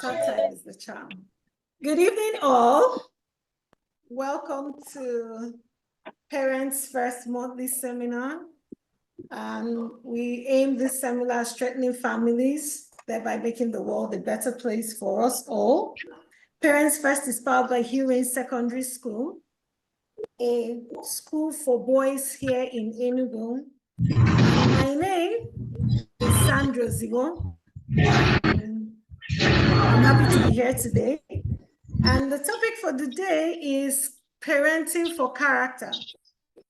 Third time is the charm. Good evening, all. Welcome to Parents First Monthly Seminar. We aim this seminar at strengthening families, thereby making the world a better place for us all. Parents First is powered by Hugh Secondary School, a school for boys here in Enugu. My name is Sandra Zigo. I'm happy to be here today. And the topic for the day is parenting for character.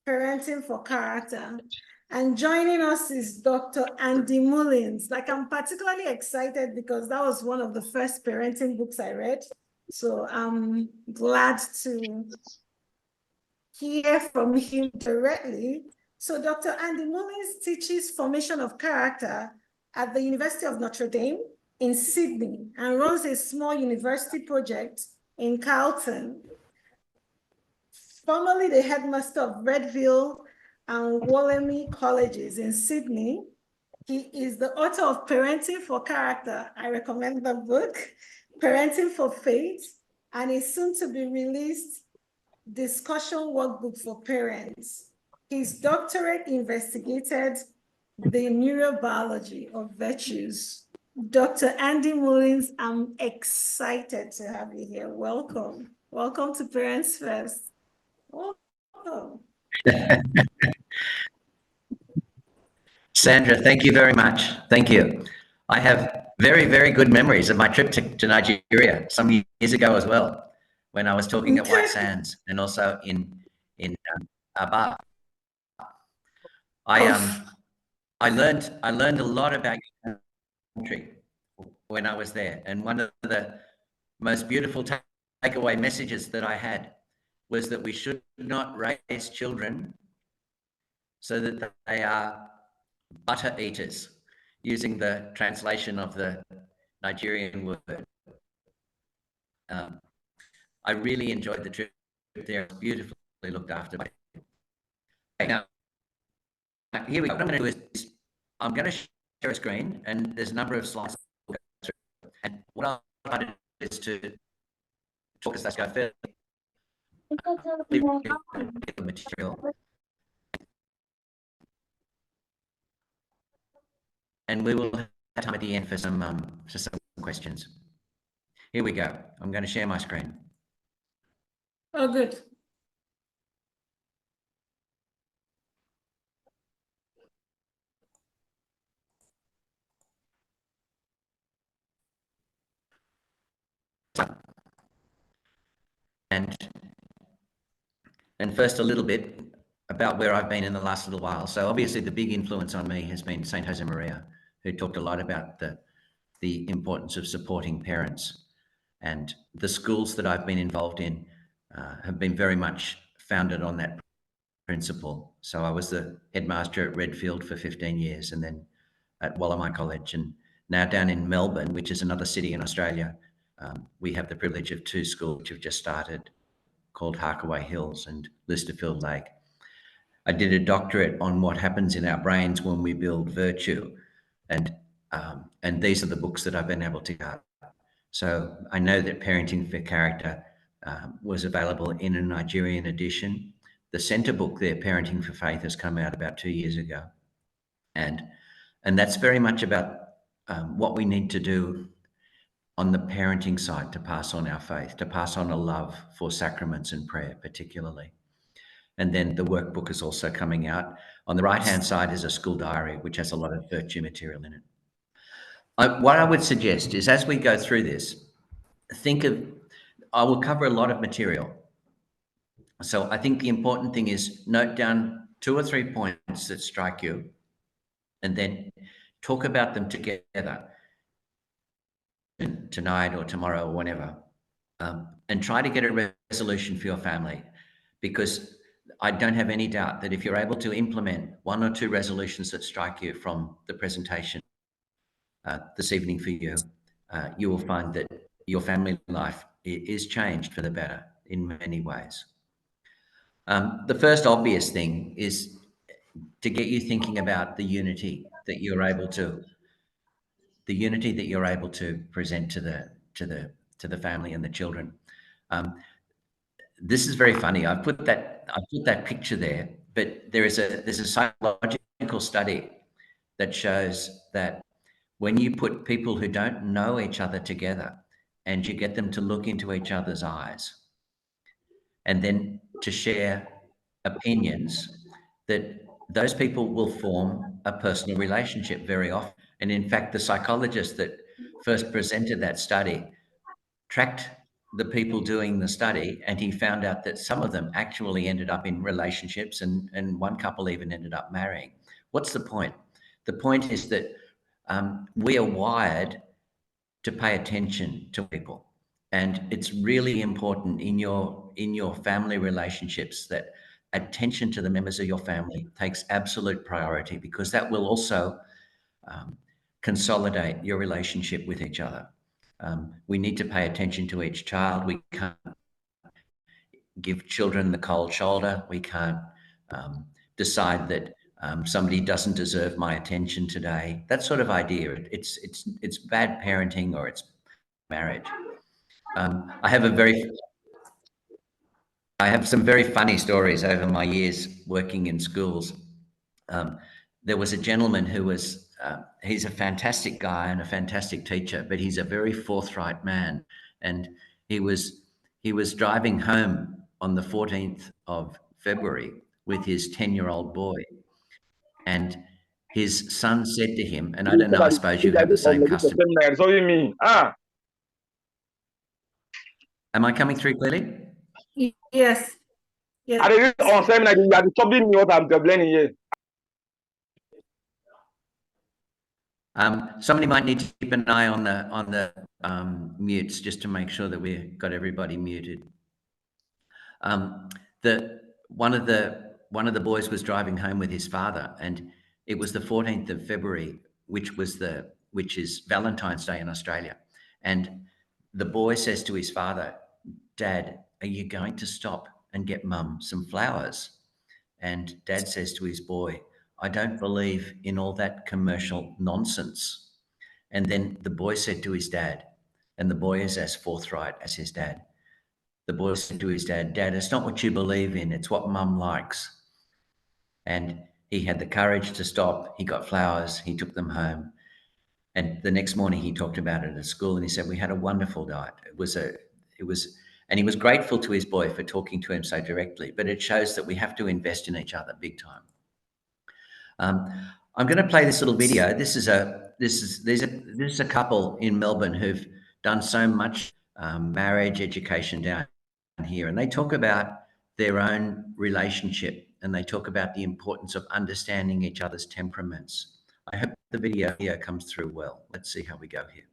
Parenting for character. And joining us is Dr. Andy Mullins. Like, I'm particularly excited because that was one of the first parenting books I read. So I'm glad to hear from him directly. So Dr. Andy Mullins teaches formation of character at the University of Notre Dame in Sydney and runs a small university project in Carlton. Formerly the headmaster of Redville and Wollemi colleges in Sydney. He is the author of Parenting for Character. I recommend the book, Parenting for Faith, and a soon to be released discussion workbook for parents. His doctorate investigated the neurobiology of virtues. Dr. Andy Mullins, I'm excited to have you here. Welcome. Welcome to Parents First. Welcome. Sandra, thank you very much. Thank you. I have very, very good memories of my trip to Nigeria some years ago as well, when I was talking at White Sands and also in Aba. I learned a lot about your country when I was there, and one of the most beautiful takeaway messages that I had was that we should not raise children so that they are butter eaters, using the translation of the Nigerian word. I really enjoyed the trip there. It was beautifully looked after. Now, here we go. What I'm going to do is I'm going to share a screen, and there's a number of slides. And what I'll try to do is to talk as I go fairly material. And we will have time at the end for some questions. Here we go. I'm going to share my screen. Oh, good. And first a little bit about where I've been in the last little while. So obviously the big influence on me has been Saint Josemaria, who talked a lot about the importance of supporting parents. And the schools that I've been involved in have been very much founded on that principle. So I was the headmaster at Redfield for 15 years, and then at Wollemi College, and now down in Melbourne, which is another city in Australia. We have the privilege of two schools which have just started, called Harkaway Hills and Listerfield Lake. I did a doctorate on what happens in our brains when we build virtue, and these are the books that I've been able to get. So I know that Parenting for Character was available in a Nigerian edition. The centre book there, Parenting for Faith, has come out about 2 years ago, and that's very much about what we need to do on the parenting side to pass on our faith, to pass on a love for sacraments and prayer particularly. And then the workbook is also coming out. On the right-hand side is a school diary, which has a lot of virtue material in it. What I would suggest is, as we go through this, I will cover a lot of material. So I think the important thing is note down 2 or 3 points that strike you, and then talk about them together tonight or tomorrow or whenever, and try to get a resolution for your family, because I don't have any doubt that if you're able to implement 1 or 2 resolutions that strike you from the presentation this evening for you, you will find that your family life is changed for the better in many ways. The first obvious thing is to get you thinking about the unity that you're able to present to to the family and the children. This is very funny. I put that picture there, but there's a psychological study that shows that when you put people who don't know each other together and you get them to look into each other's eyes and then to share opinions, that those people will form a personal relationship very often. And in fact, the psychologist that first presented that study tracked the people doing the study, and he found out that some of them actually ended up in relationships, and one couple even ended up marrying. What's the point? The point is that we are wired to pay attention to people, and it's really important in your family relationships that attention to the members of your family takes absolute priority, because that will also consolidate your relationship with each other. We need to pay attention to each child. We can't give children the cold shoulder. We can't decide that somebody doesn't deserve my attention today. That sort of idea. It's bad parenting, or it's marriage. I have some very funny stories over my years working in schools. There was a gentleman who was, he's a fantastic guy and a fantastic teacher, but he's a very forthright man. And he was driving home on the 14th of February with his 10-year-old boy. And his son said to him, and I don't know, I suppose you have the same custom. Am I coming through clearly? Yes. Yes. Somebody might need to keep an eye on the mutes, just to make sure that we've got everybody muted. One of the boys was driving home with his father, and it was the 14th of February, which is Valentine's Day in Australia. And the boy says to his father, "Dad, are you going to stop and get Mum some flowers?" And Dad says to his boy, "I don't believe in all that commercial nonsense." And then the boy said to his dad, and the boy is as forthright as his dad. The boy said to his dad, "Dad, it's not what you believe in, it's what Mum likes." And he had the courage to stop. He got flowers, he took them home. And the next morning he talked about it at school, and he said, "We had a wonderful night." And he was grateful to his boy for talking to him so directly, but it shows that we have to invest in each other big time. I'm going to play this little video. This is a couple in Melbourne who've done so much marriage education down here, and they talk about their own relationship, and they talk about the importance of understanding each other's temperaments. I hope the video here comes through well. Let's see how we go here.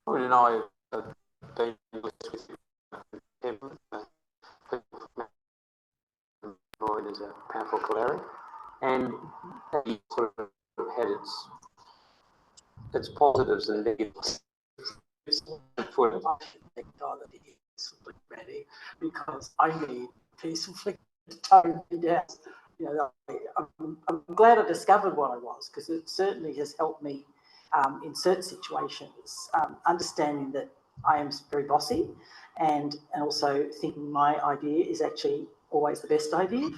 Lauren and I have been blessed with temperament. Lloyd is a powerful choleric, and he sort of had its positives and negatives. Because I need peaceful to tone me down. You know, I'm glad I discovered what I was, because it certainly has helped me in certain situations, understanding that I am very bossy, and also thinking my idea is actually always the best idea.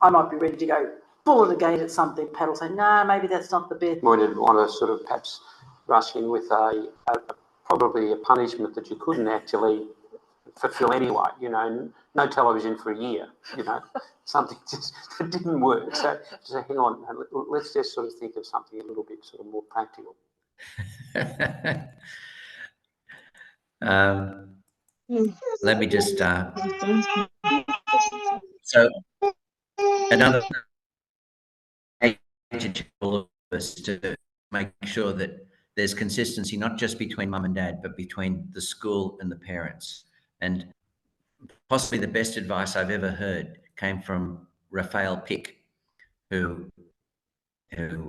I might be ready to go full at a gate at something. Pat will say, "Nah, maybe that's not the best." We didn't want to sort of perhaps rush in with probably a punishment that you couldn't actually fulfill anyway. You know, no television for a year. You know, something just that didn't work. So hang on, let's just sort of think of something a little bit sort of more practical. Let me just so another is to make sure that there's consistency, not just between mum and dad, but between the school and the parents. And possibly the best advice I've ever heard came from Raphael Pick, who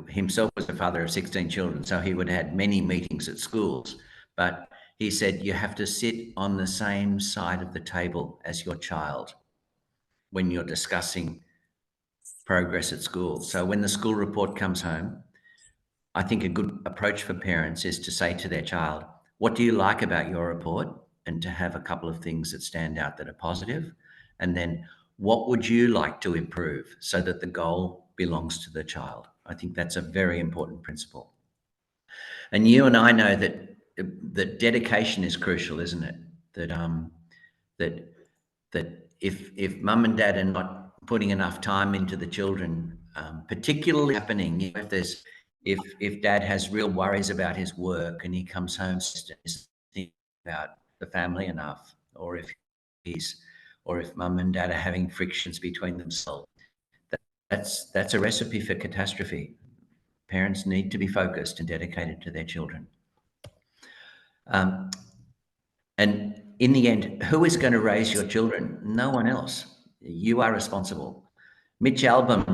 himself was the father of 16 children, so he would have had many meetings at schools. But he said, you have to sit on the same side of the table as your child when you're discussing progress at school. So when the school report comes home, I think a good approach for parents is to say to their child, what do you like about your report? And to have a couple of things that stand out that are positive. And then what would you like to improve so that the goal belongs to the child? I think that's a very important principle. And you and I know that dedication is crucial, isn't it? That if mum and dad are not putting enough time into the children, particularly happening if dad has real worries about his work and he comes home and is thinking about the family enough, or if mum and dad are having frictions between themselves, that's a recipe for catastrophe. Parents need to be focused and dedicated to their children. And in the end, who is going to raise your children? No one else. You are responsible. Mitch Albom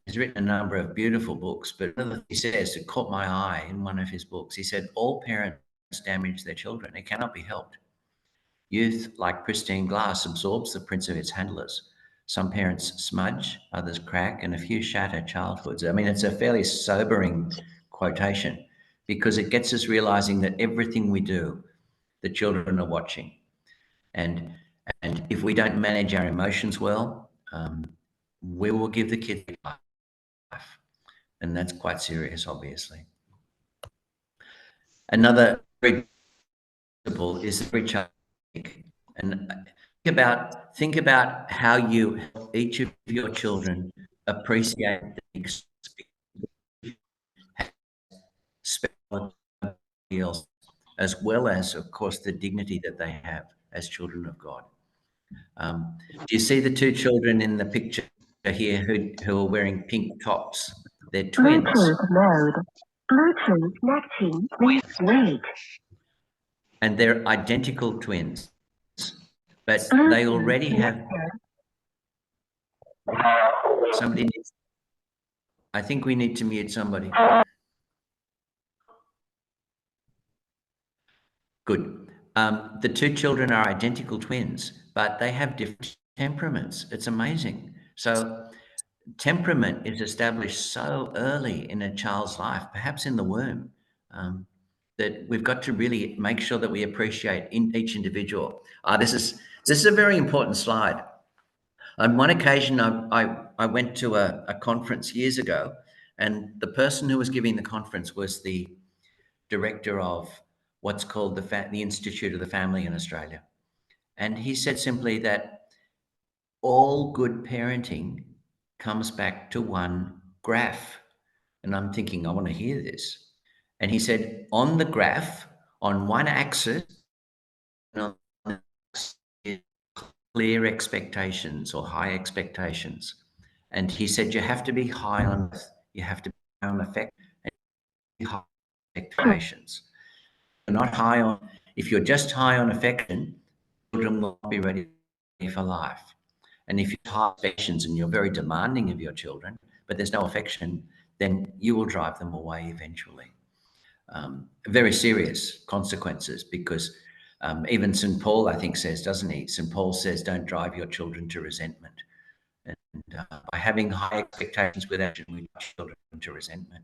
has written a number of beautiful books, but one of the things he says that caught my eye in one of his books, he said, all parents damage their children. It cannot be helped. Youth, like pristine glass, absorbs the prints of its handlers. Some parents smudge, others crack, and a few shatter childhoods. I mean, it's a fairly sobering quotation because it gets us realizing that everything we do, the children are watching. And if we don't manage our emotions well, we will give the kids life. And that's quite serious, obviously. Another principle is every child. And think about how you help each of your children appreciate the special else, as well as, of course, the dignity that they have as children of God. Do you see the two children in the picture here who are wearing pink tops? They're twins. Bluetooth mode. Bluetooth connecting. Wait. And they're identical twins, but they already have somebody needs, I think we need to mute somebody. Good. The two children are identical twins, but they have different temperaments. It's amazing. So temperament is established so early in a child's life, perhaps in the womb, that we've got to really make sure that we appreciate in each individual. This is a very important slide. On one occasion, I went to a conference years ago, and the person who was giving the conference was the director of what's called the Institute of the Family in Australia. And he said simply that all good parenting comes back to one graph. And I'm thinking, I want to hear this. And he said, on the graph, on one axis, clear expectations or high expectations. And he said, you have to be high on, you have to be high on affect and high expectations. Not high on, if you're just high on affection, children will not be ready for life. And if you're high affections and you're very demanding of your children, but there's no affection, then you will drive them away eventually. Very serious consequences, because even St. Paul, I think, says, doesn't he? St. Paul says, don't drive your children to resentment. And by having high expectations with action, we drive children to resentment.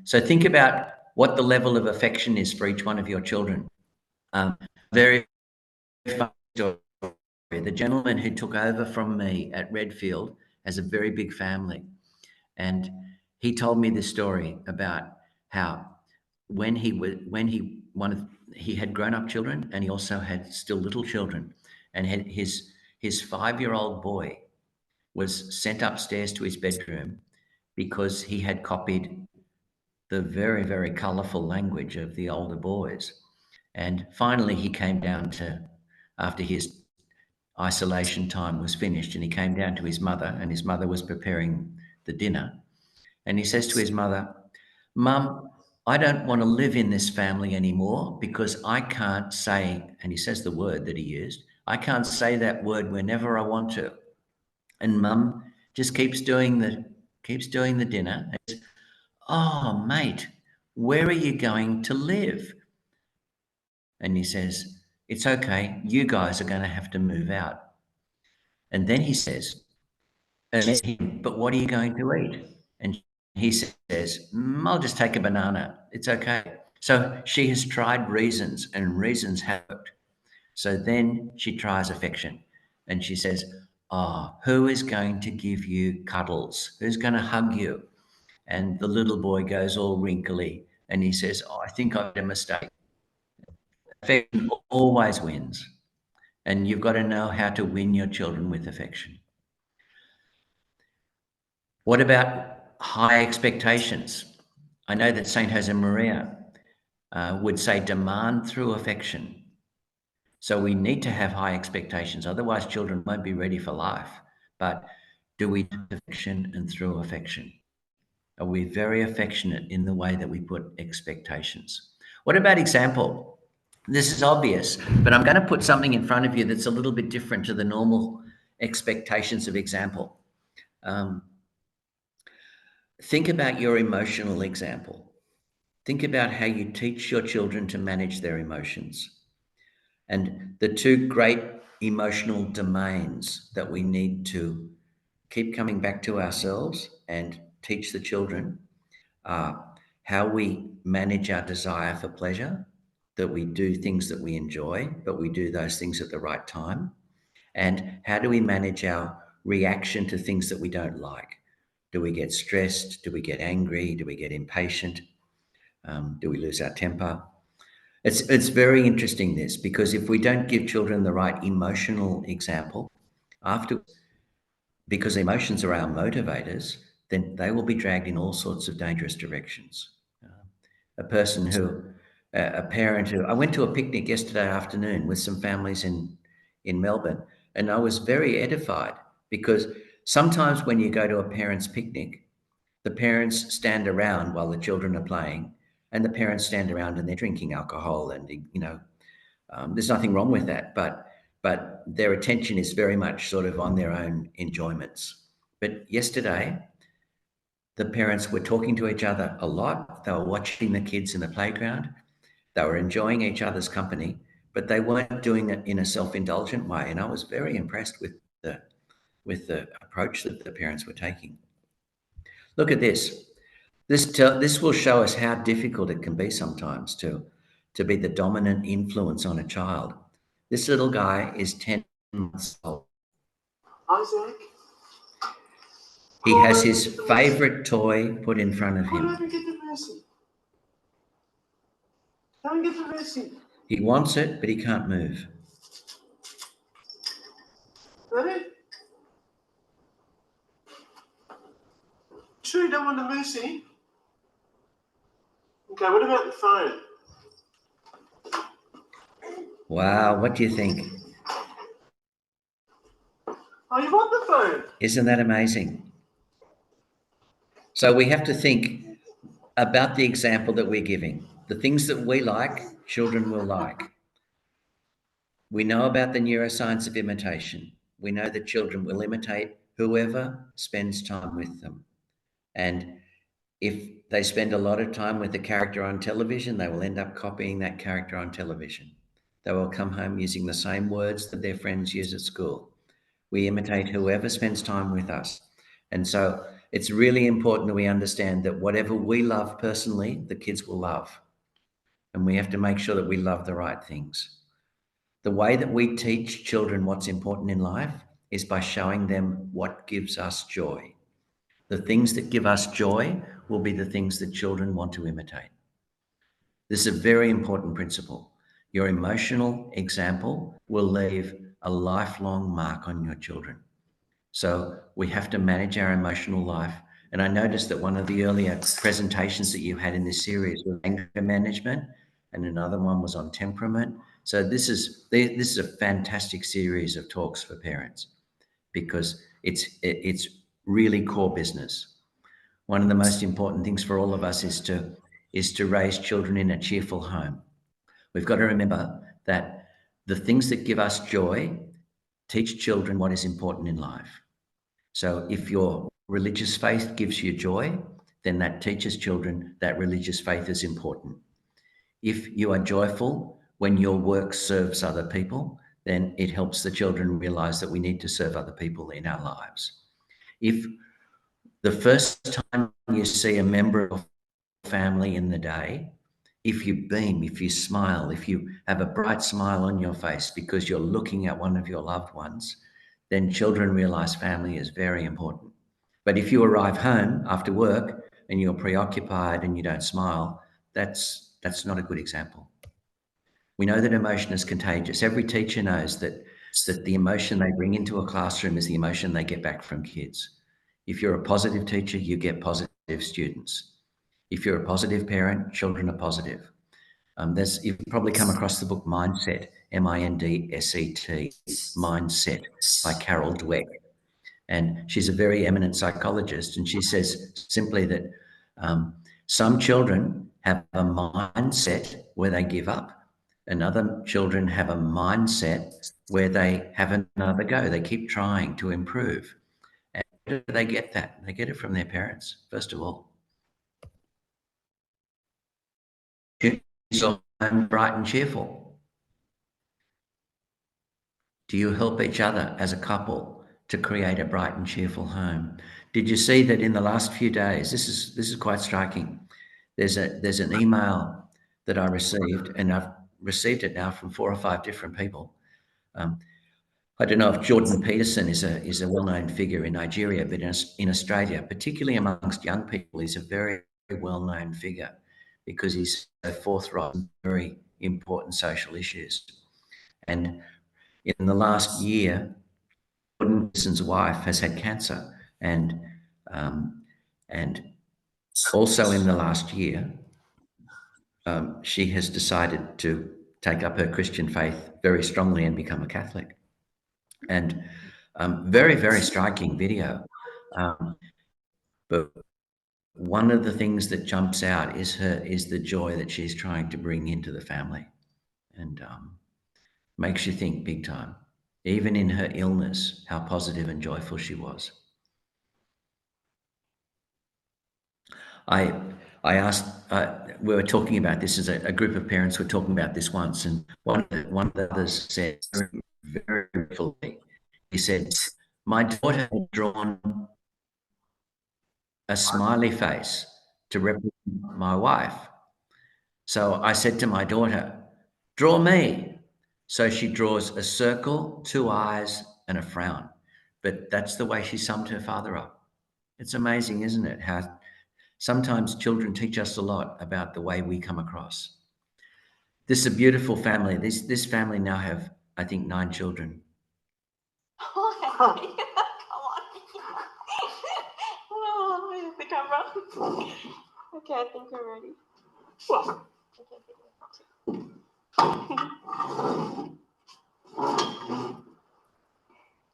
So think about what the level of affection is for each one of your children. Very funny story. The gentleman who took over from me at Redfield has a very big family. And he told me this story about how he had grown-up children, and he also had still little children, and his 5-year-old boy was sent upstairs to his bedroom because he had copied the very, very colorful language of the older boys. And finally he came down to, after his isolation time was finished, and he came down to his mother, and his mother was preparing the dinner. And he says to his mother, Mum, I don't want to live in this family anymore because I can't say, and he says the word that he used, I can't say that word whenever I want to. And Mum just keeps doing the dinner. And says, oh, mate, where are you going to live? And he says, it's okay, you guys are going to have to move out. And then he says, but what are you going to eat? And he says, I'll just take a banana. It's okay. So she has tried reasons, and reasons have worked. So then she tries affection, and she says, oh, who is going to give you cuddles? Who's going to hug you? And the little boy goes all wrinkly, and he says, oh, I think I made a mistake. Affection always wins. And you've got to know how to win your children with affection. What about high expectations? I know that St. Josemaria would say demand through affection. So we need to have high expectations, otherwise children won't be ready for life. But do we do affection and through affection? Are we very affectionate in the way that we put expectations? What about example? This is obvious, but I'm going to put something in front of you that's a little bit different to the normal expectations of example. Think about your emotional example. Think about how you teach your children to manage their emotions. And the two great emotional domains that we need to keep coming back to ourselves and teach the children are how we manage our desire for pleasure, that we do things that we enjoy, but we do those things at the right time. And how do we manage our reaction to things that we don't like? Do we get stressed? Do we get angry? Do we get impatient? Do we lose our temper? It's very interesting, this, because if we don't give children the right emotional example after, because emotions are our motivators, then they will be dragged in all sorts of dangerous directions. A parent who, I went to a picnic yesterday afternoon with some families in Melbourne, and I was very edified because sometimes when you go to a parent's picnic, the parents stand around while the children are playing, and the parents stand around and they're drinking alcohol, and there's nothing wrong with that, but their attention is very much sort of on their own enjoyments. But yesterday, the parents were talking to each other a lot. They were watching the kids in the playground. They were enjoying each other's company, but they weren't doing it in a self-indulgent way. And I was very impressed with the approach that the parents were taking. Look at this. This will show us how difficult it can be sometimes to be the dominant influence on a child. This little guy is 10 months old. Isaac. He has his favorite toy put in front of him. Get the mercy. Come and get the mercy. He wants it, but he can't move. Ready? Sure you don't want the mercy? Okay, what about the phone? Wow, what do you think? Oh, you want the phone? Isn't that amazing? So we have to think about the example that we're giving. The things that we like, children will like. We know about the neuroscience of imitation. We know that children will imitate whoever spends time with them. And if they spend a lot of time with a character on television, they will end up copying that character on television. They will come home using the same words that their friends use at school. We imitate whoever spends time with us. And so it's really important that we understand that whatever we love personally, the kids will love. And we have to make sure that we love the right things. The way that we teach children what's important in life is by showing them what gives us joy. The things that give us joy will be the things that children want to imitate. This is a very important principle. Your emotional example will leave a lifelong mark on your children. So we have to manage our emotional life. And I noticed that one of the earlier presentations that you had in this series was anger management, and another one was on temperament. So this is a fantastic series of talks for parents because it's really core business. One of the most important things for all of us is to raise children in a cheerful home. We've got to remember that the things that give us joy teach children what is important in life. So if your religious faith gives you joy, then that teaches children that religious faith is important. If you are joyful when your work serves other people, then it helps the children realize that we need to serve other people in our lives. If The first time you see a member of your family in the day, if you beam, if you smile, if you have a bright smile on your face because you're looking at one of your loved ones, then children realize family is very important. But if you arrive home after work and you're preoccupied and you don't smile, that's not a good example. We know that emotion is contagious. Every teacher knows that the emotion they bring into a classroom is the emotion they get back from kids. If you're a positive teacher, you get positive students. If you're a positive parent, children are positive. You've probably come across the book Mindset, Mindset, Mindset by Carol Dweck. And she's a very eminent psychologist. And she says simply that some children have a mindset where they give up, and other children have a mindset where they have another go. They keep trying to improve. And where do they get that? They get it from their parents, first of all. So I'm bright and cheerful. Do you help each other as a couple to create a bright and cheerful home? Did you see that in the last few days? This is quite striking. There's an email that I received, and I've received it now from 4 or 5 different people. I don't know if Jordan Peterson is a well-known figure in Nigeria, but in Australia, particularly amongst young people, he's a very, very well-known figure because he's so forthright on very important social issues. And in the last year, Jordan Peterson's wife has had cancer, and also in the last year, she has decided to take up her Christian faith very strongly and become a Catholic. And very, very striking video. But one of the things that jumps out is the joy that she's trying to bring into the family, and makes you think big time. Even in her illness, how positive and joyful she was. I asked. We were talking about this as a group of parents were talking about this once, and one of the others said very, very beautifully. He said, "My daughter had drawn a smiley face to represent my wife. So I said to my daughter, draw me." So she draws a circle, 2 eyes, and a frown. But that's the way she summed her father up. It's amazing, isn't it? How sometimes children teach us a lot about the way we come across. This is a beautiful family. This family now have, I think, 9 children. Come on. Oh, where's the camera? Okay, I think we're ready.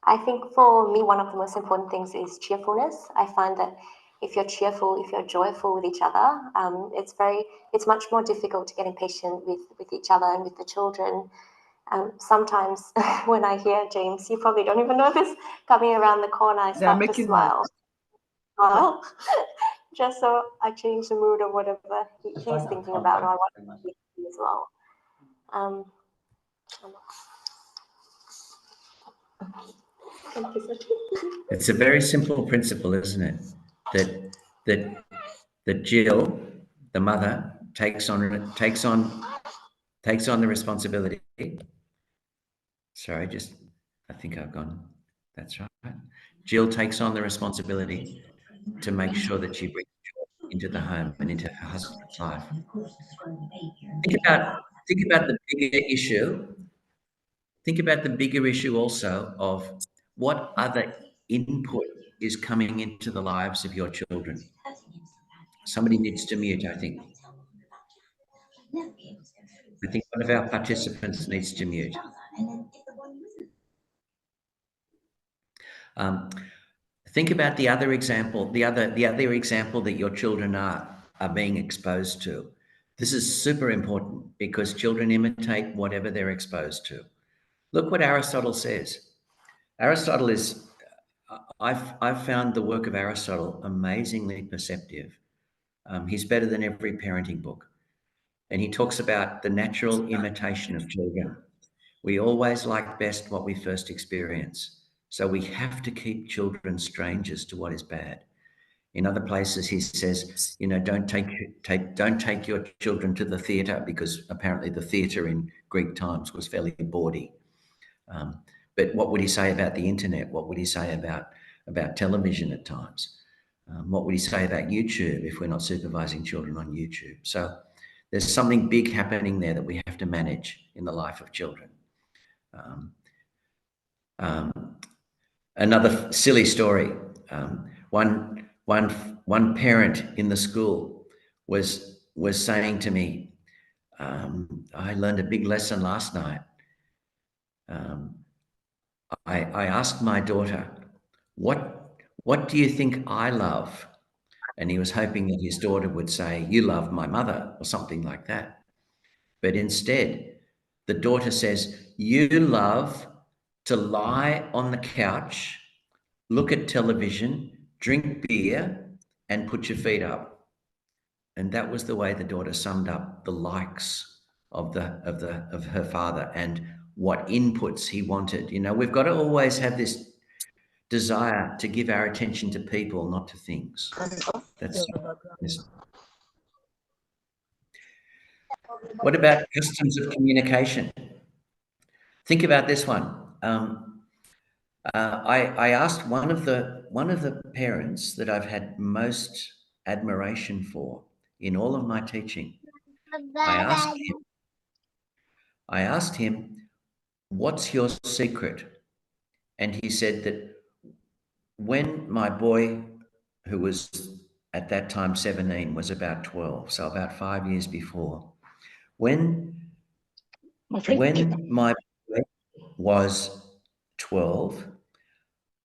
I think for me, one of the most important things is cheerfulness. I find that if you're cheerful, if you're joyful with each other, it's much more difficult to get impatient with each other and with the children. Sometimes when I hear James, you probably don't even know this, coming around the corner, I start to smile. Just so I change the mood or whatever he's thinking about, or I want to be as well. It's a very simple principle, isn't it? That Jill, the mother, takes on the responsibility. Sorry, I think I've gone. That's right. Jill takes on the responsibility to make sure that she brings joy into the home and into her husband's life. Think about the bigger issue. Think about the bigger issue also of what other input is coming into the lives of your children. Somebody needs to mute, I think. I think one of our participants needs to mute. Think about the other example, the other example that your children are being exposed to. This is super important because children imitate whatever they're exposed to. Look what Aristotle says. Aristotle is, I've found the work of Aristotle amazingly perceptive. He's better than every parenting book. And he talks about the natural imitation of children. We always like best what we first experience. So we have to keep children strangers to what is bad. In other places, he says, you know, don't take your children to the theatre, because apparently the theatre in Greek times was fairly bawdy. But what would he say about the internet? What would he say about television at times? What would he say about YouTube if we're not supervising children on YouTube? So there's something big happening there that we have to manage in the life of children. Another silly story. One parent in the school was saying to me, I learned a big lesson last night. I asked my daughter, what do you think I love? And he was hoping that his daughter would say, you love my mother, or something like that. But instead, the daughter says, you love to lie on the couch, look at television, drink beer, and put your feet up. And that was the way the daughter summed up the likes of her father and what inputs he wanted. You know, we've got to always have this desire to give our attention to people, not to things. That's What about customs of communication? Think about this one. I asked one of the parents that I've had most admiration for in all of my teaching. I asked him, what's your secret? And he said that when my boy, who was at that time 17, was about 12, so about 5 years before, when my boy was 12,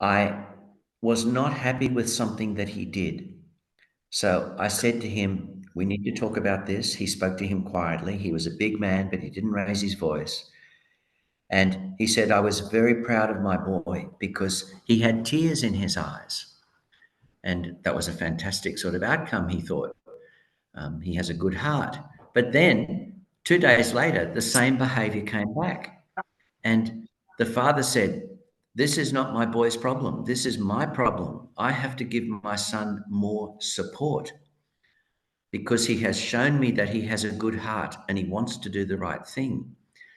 I was not happy with something that he did. So I said to him, we need to talk about this. He spoke to him quietly. He was a big man, but he didn't raise his voice. And he said, I was very proud of my boy because he had tears in his eyes. And that was a fantastic sort of outcome, he thought. He has a good heart. But then 2 days later, the same behavior came back. And the father said, this is not my boy's problem. This is my problem. I have to give my son more support because he has shown me that he has a good heart and he wants to do the right thing.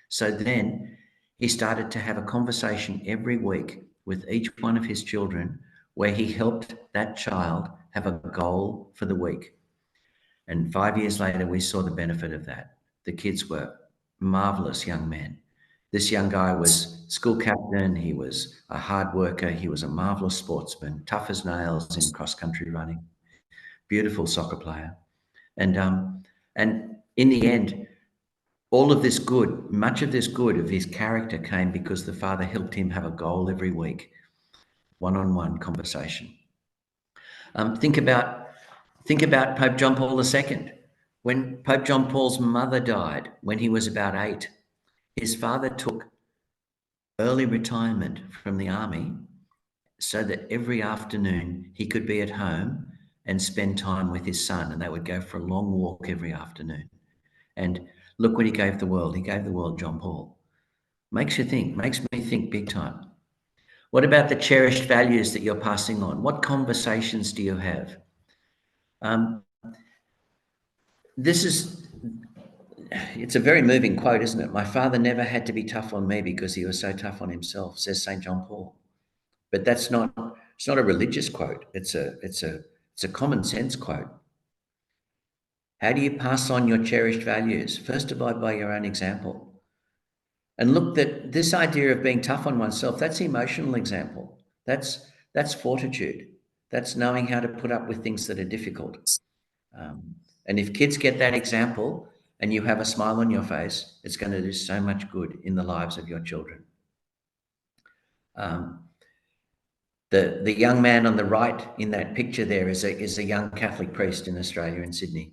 So then he started to have a conversation every week with each one of his children where he helped that child have a goal for the week. And 5 years later, we saw the benefit of that. The kids were marvelous young men. This young guy was school captain. He was a hard worker. He was a marvelous sportsman, tough as nails in cross-country running, beautiful soccer player. And in the end, all of this good, much of this good of his character came because the father helped him have a goal every week, one-on-one conversation. Think about Pope John Paul II. When Pope John Paul's mother died, when he was about 8, his father took early retirement from the army so that every afternoon he could be at home and spend time with his son, and they would go for a long walk every afternoon. And look what he gave the world. He gave the world John Paul. Makes me think big time. What about the cherished values that you're passing on? What conversations do you have? It's a very moving quote, isn't it? My father never had to be tough on me because he was so tough on himself, says St. John Paul. But it's not a religious quote. It's a common sense quote. How do you pass on your cherished values? First of all, by your own example. And look, that this idea of being tough on oneself, that's emotional example. That's fortitude. That's knowing how to put up with things that are difficult. And if kids get that example and you have a smile on your face, it's going to do so much good in the lives of your children. The young man on the right in that picture there is a young Catholic priest in Australia, in Sydney.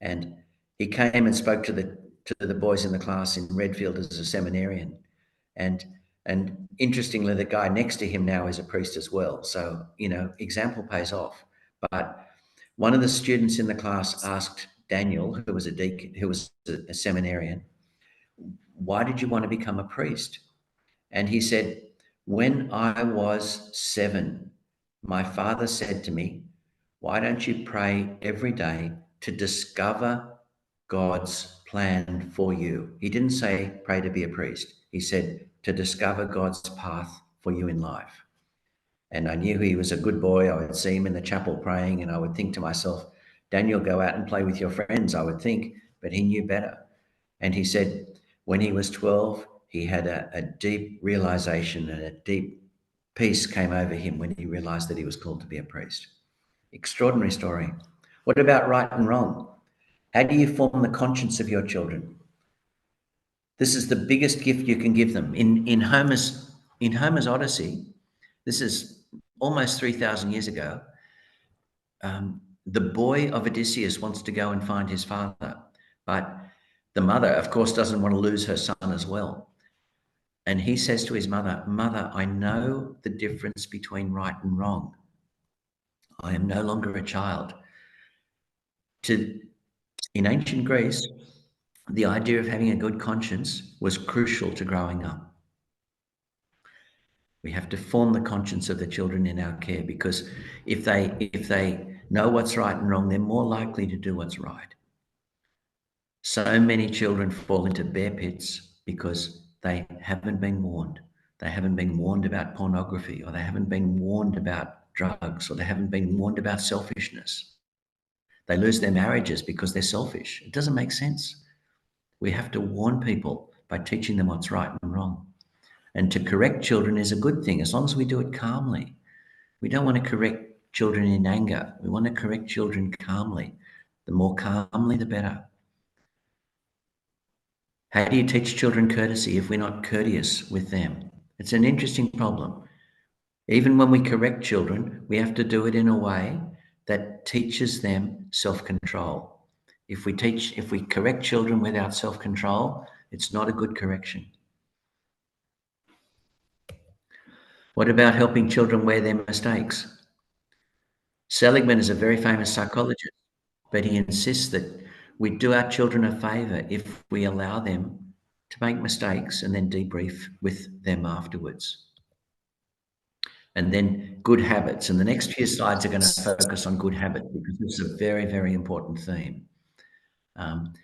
And he came and spoke to the boys in the class in Redfield as a seminarian. And interestingly, the guy next to him now is a priest as well. So, you know, example pays off. But one of the students in the class asked Daniel, who was a seminarian, why did you want to become a priest? And he said, when I was 7, my father said to me, Why don't you pray every day to discover God's plan for you? He didn't say pray to be a priest. He said to discover God's path for you in life. And I knew he was a good boy. I would see him in the chapel praying, and I would think to myself, Daniel, go out and play with your friends, I would think, but he knew better. And he said when he was 12, he had a deep realization and a deep peace came over him when he realized that he was called to be a priest. Extraordinary story. What about right and wrong? How do you form the conscience of your children? This is the biggest gift you can give them. In Homer's Odyssey, this is almost 3,000 years ago. The boy of Odysseus wants to go and find his father, but the mother, of course, doesn't want to lose her son as well. And he says to his mother, Mother, I know the difference between right and wrong. I am no longer a child. In ancient Greece, the idea of having a good conscience was crucial to growing up. We have to form the conscience of the children in our care, because if they know what's right and wrong, they're more likely to do what's right. So many children fall into bear pits because they haven't been warned. They haven't been warned about pornography, or they haven't been warned about drugs, or they haven't been warned about selfishness. They lose their marriages because they're selfish. It doesn't make sense. We have to warn people by teaching them what's right and wrong. And to correct children is a good thing, as long as we do it calmly. We don't want to correct children in anger. We want to correct children calmly. The more calmly, the better. How do you teach children courtesy if we're not courteous with them? It's an interesting problem. Even when we correct children, we have to do it in a way that teaches them self-control. If we correct children without self-control, it's not a good correction. What about helping children wear their mistakes? Seligman is a very famous psychologist, but he insists that we do our children a favor if we allow them to make mistakes and then debrief with them afterwards. And then good habits. And the next few slides are going to focus on good habits, because this is a very, very important theme. I'm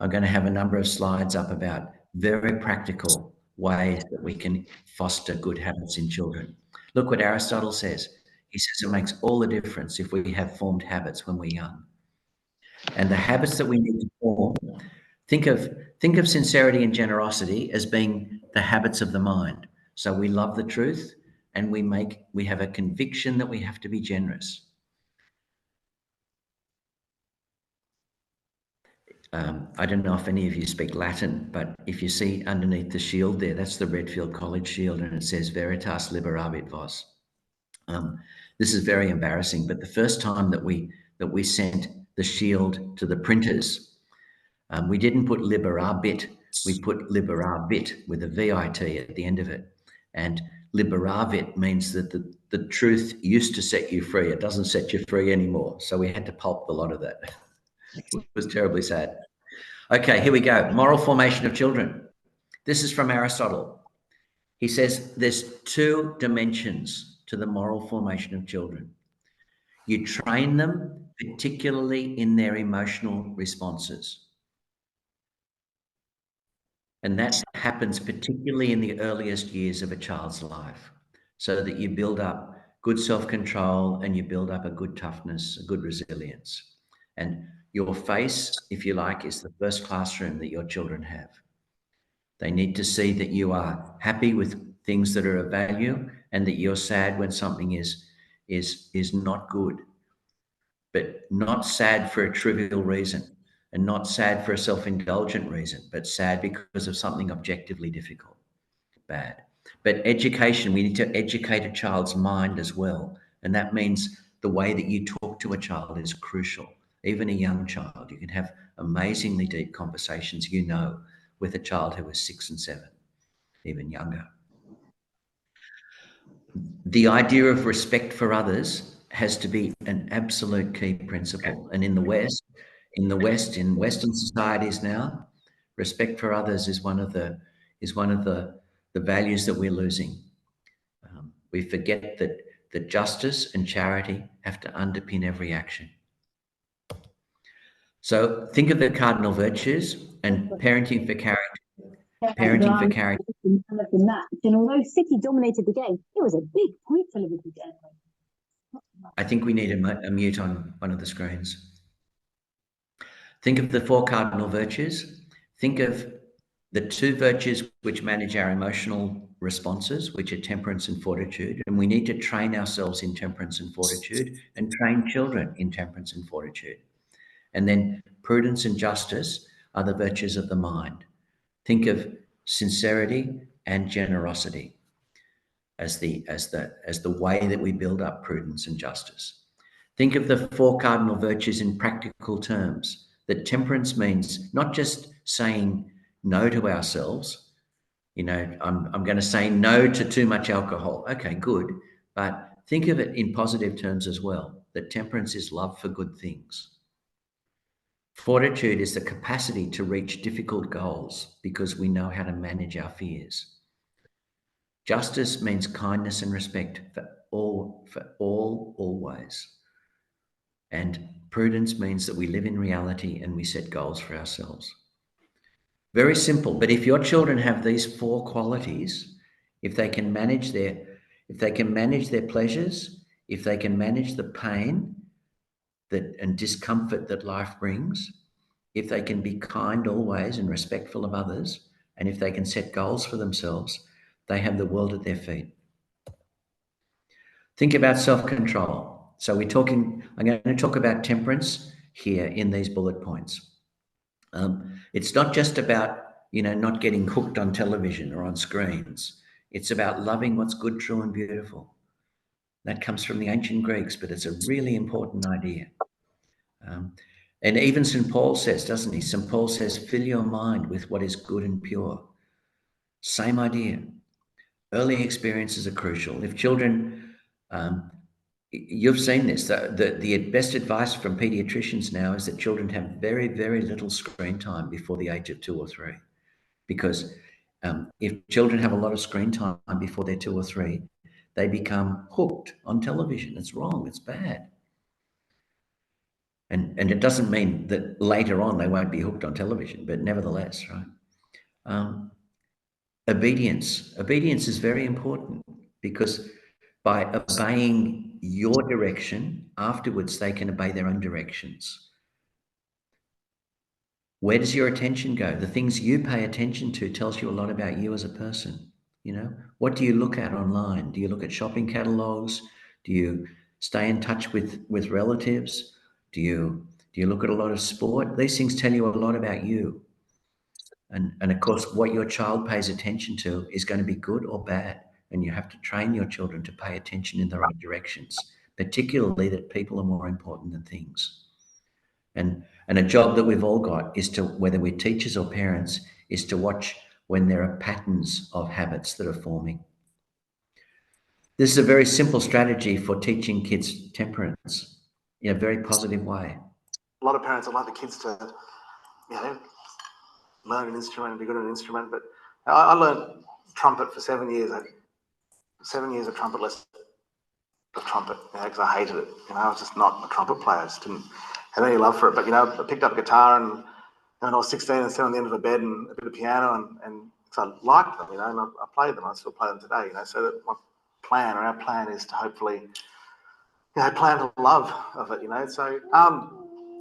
going to have a number of slides up about very practical ways that we can foster good habits in children. Look what Aristotle says. He says it makes all the difference if we have formed habits when we're young. And the habits that we need to form, think of sincerity and generosity as being the habits of the mind. So we love the truth, and we have a conviction that we have to be generous. I don't know if any of you speak Latin, but if you see underneath the shield there, that's the Redfield College shield, and it says Veritas Liberavit Vos. This is very embarrassing, but the first time that we sent the shield to the printers, we didn't put Liberabit, we put Liberavit with a VIT at the end of it. And Liberavit means that the truth used to set you free. It doesn't set you free anymore. So we had to pulp a lot of that. It was terribly sad. Okay, here we go. Moral formation of children. This is from Aristotle. He says there's two dimensions to the moral formation of children. You train them, particularly in their emotional responses. And that happens particularly in the earliest years of a child's life, so that you build up good self-control and you build up a good toughness, a good resilience. And your face, if you like, is the first classroom that your children have. They need to see that you are happy with things that are of value, and that you're sad when something is not good, but not sad for a trivial reason, and not sad for a self-indulgent reason, but sad because of something objectively difficult, bad. But education, we need to educate a child's mind as well. And that means the way that you talk to a child is crucial. Even a young child, you can have amazingly deep conversations, with a child who is 6 and 7, even younger. The idea of respect for others has to be an absolute key principle. And in Western societies now, respect for others is one of the values that we're losing. We forget that that justice and charity have to underpin every action. So think of the cardinal virtues and parenting for character. Parenting for character. Man of the match, and although City dominated the game, it was a big point for Liverpool. I think we need a mute on one of the screens. Think of the 4 cardinal virtues. Think of the 2 virtues which manage our emotional responses, which are temperance and fortitude. And we need to train ourselves in temperance and fortitude and train children in temperance and fortitude. And then prudence and justice are the virtues of the mind. Think of sincerity and generosity as the way that we build up prudence and justice. Think of the 4 cardinal virtues in practical terms. That temperance means not just saying no to ourselves. You know, I'm going to say no to too much alcohol. Okay, good. But think of it in positive terms as well, that temperance is love for good things. Fortitude is the capacity to reach difficult goals because we know how to manage our fears. Justice means kindness and respect for all, always. And prudence means that we live in reality and we set goals for ourselves. Very simple. But if your children have these 4 qualities, if they can manage their pleasures, if they can manage the pain and discomfort that life brings, if they can be kind always and respectful of others, and if they can set goals for themselves, they have the world at their feet. Think about self-control. So I'm going to talk about temperance here in these bullet points. It's not just about, not getting hooked on television or on screens. It's about loving what's good, true, and beautiful. That comes from the ancient Greeks, but it's a really important idea. And even St. Paul says, doesn't he? St. Paul says, fill your mind with what is good and pure. Same idea. Early experiences are crucial. If children, you've seen this, the best advice from pediatricians now is that children have very, very little screen time before the age of 2 or 3. Because if children have a lot of screen time before they're 2 or 3, they become hooked on television. It's wrong, it's bad. And it doesn't mean that later on they won't be hooked on television, but nevertheless, right? Obedience is very important because by obeying your direction, afterwards they can obey their own directions. Where does your attention go? The things you pay attention to tells you a lot about you as a person. What do you look at online? Do you look at shopping catalogs? Do you stay in touch with relatives? Do you look at a lot of sport? These things tell you a lot about you. And of course, what your child pays attention to is going to be good or bad. And you have to train your children to pay attention in the right directions, particularly that people are more important than things. And a job that we've all got is to, whether we're teachers or parents, is to watch when there are patterns of habits that are forming. This is a very simple strategy for teaching kids temperance in a very positive way. A lot of parents would like the kids to, learn an instrument and be good at an instrument. But I learned trumpet for 7 years. I had 7 years of trumpet lessons of trumpet, because I hated it. I was just not a trumpet player. I just didn't have any love for it. But, I picked up a guitar and when I was 16 and sat on the end of a bed and a bit of piano and so I liked them, and I played them. I still play them today, so that our plan is to hopefully, plan to love of it, So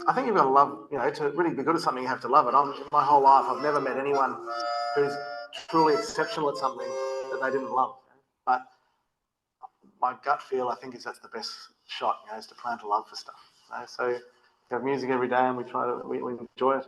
I think you've got to love, to really be good at something, you have to love it. My whole life, I've never met anyone who's truly exceptional at something that they didn't love. But my gut feel, I think, is that's the best shot, is to plant a love for stuff. So we have music every day and we enjoy it.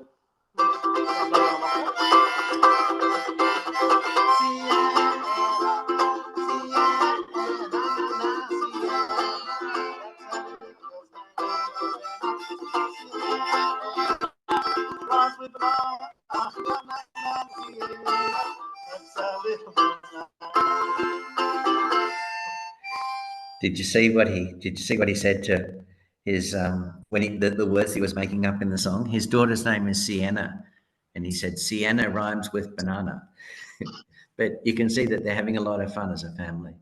Did you see what he said to his when the words he was making up in the song? His daughter's name is Sienna, and he said Sienna rhymes with banana. But you can see that they're having a lot of fun as a family.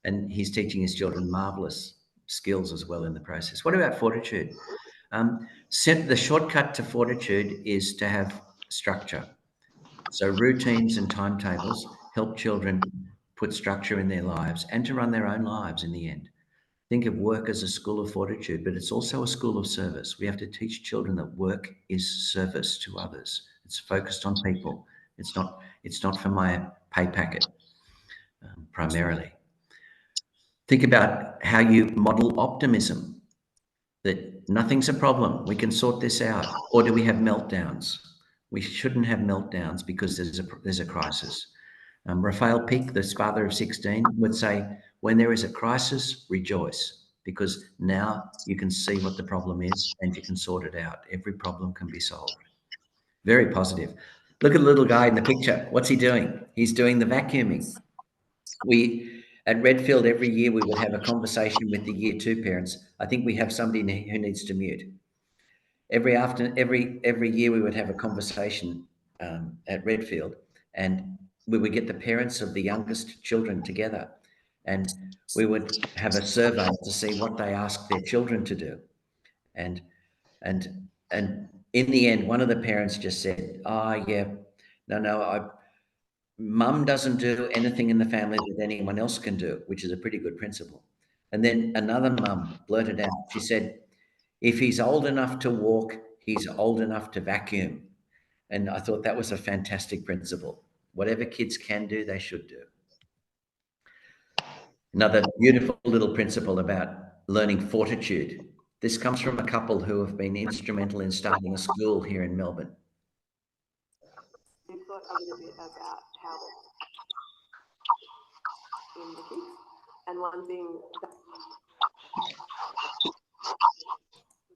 And he's teaching his children marvelous skills as well in the process. What about fortitude? The shortcut to fortitude is to have structure. So routines and timetables help children put structure in their lives and to run their own lives in the end. Think of work as a school of fortitude, but it's also a school of service. We have to teach children that work is service to others. It's focused on people. It's not for my pay packet primarily. Think about how you model optimism, that nothing's a problem. We can sort this out. Or do we have meltdowns? We shouldn't have meltdowns because there's a crisis. Raphael Peake, the father of 16, would say, when there is a crisis, rejoice, because now you can see what the problem is and you can sort it out. Every problem can be solved. Very positive. Look at the little guy in the picture. What's he doing? He's doing the vacuuming. At Redfield, every year we would have a conversation with the year 2 parents. I think we have somebody who needs to mute. Every year we would have a conversation at Redfield, and we would get the parents of the youngest children together, and we would have a survey to see what they asked their children to do. And in the end, one of the parents just said, "Oh yeah, no, Mum doesn't do anything in the family that anyone else can do," which is a pretty good principle. And then another mum blurted out, she said, "If he's old enough to walk, he's old enough to vacuum." And I thought that was a fantastic principle. Whatever kids can do, they should do. Another beautiful little principle about learning fortitude. This comes from a couple who have been instrumental in starting a school here in Melbourne. We thought a little bit about how in the kids, and one thing that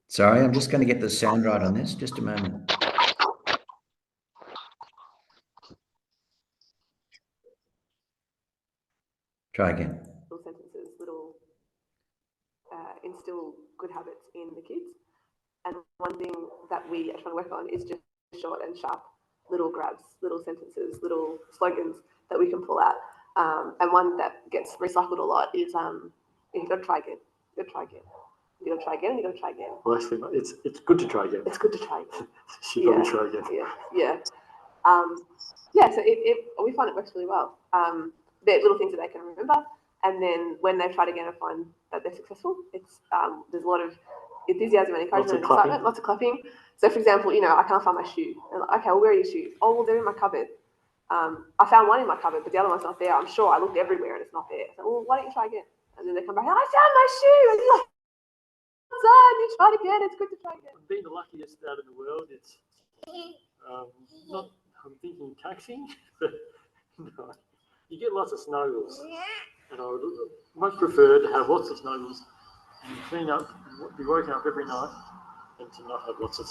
Sorry, I'm just going to get the sound right on this. Just a moment. Try again. little sentences, instill good habits in the kids. And one thing that we are trying to work on is just short and sharp little grabs, little sentences, little slogans that we can pull out. And one that gets recycled a lot is you got to try again. You got to try again. You got to try again. And you got to try again. Well, actually, it's good to try again. It's good to try again. You got to try again. Yeah. So we find it works really well. They're little things that they can remember, and then when they try it again and find that they're successful, it's there's a lot of enthusiasm and encouragement and excitement, lots of clapping. So, for example, I can't find my shoe. And like, okay, well, where are your shoes? Oh, well, they're in my cupboard. I found one in my cupboard, but the other one's not there. I'm sure I looked everywhere and it's not there. So, well, why don't you try again? And then they come back, I found my shoe. And you're like, son, you tried again. It's good to try again. Being the luckiest dad in the world, it's not, I'm thinking taxing, but no, you get lots of snuggles. And I would much prefer to have lots of snuggles and clean up, be woken up every night, than to not have lots of.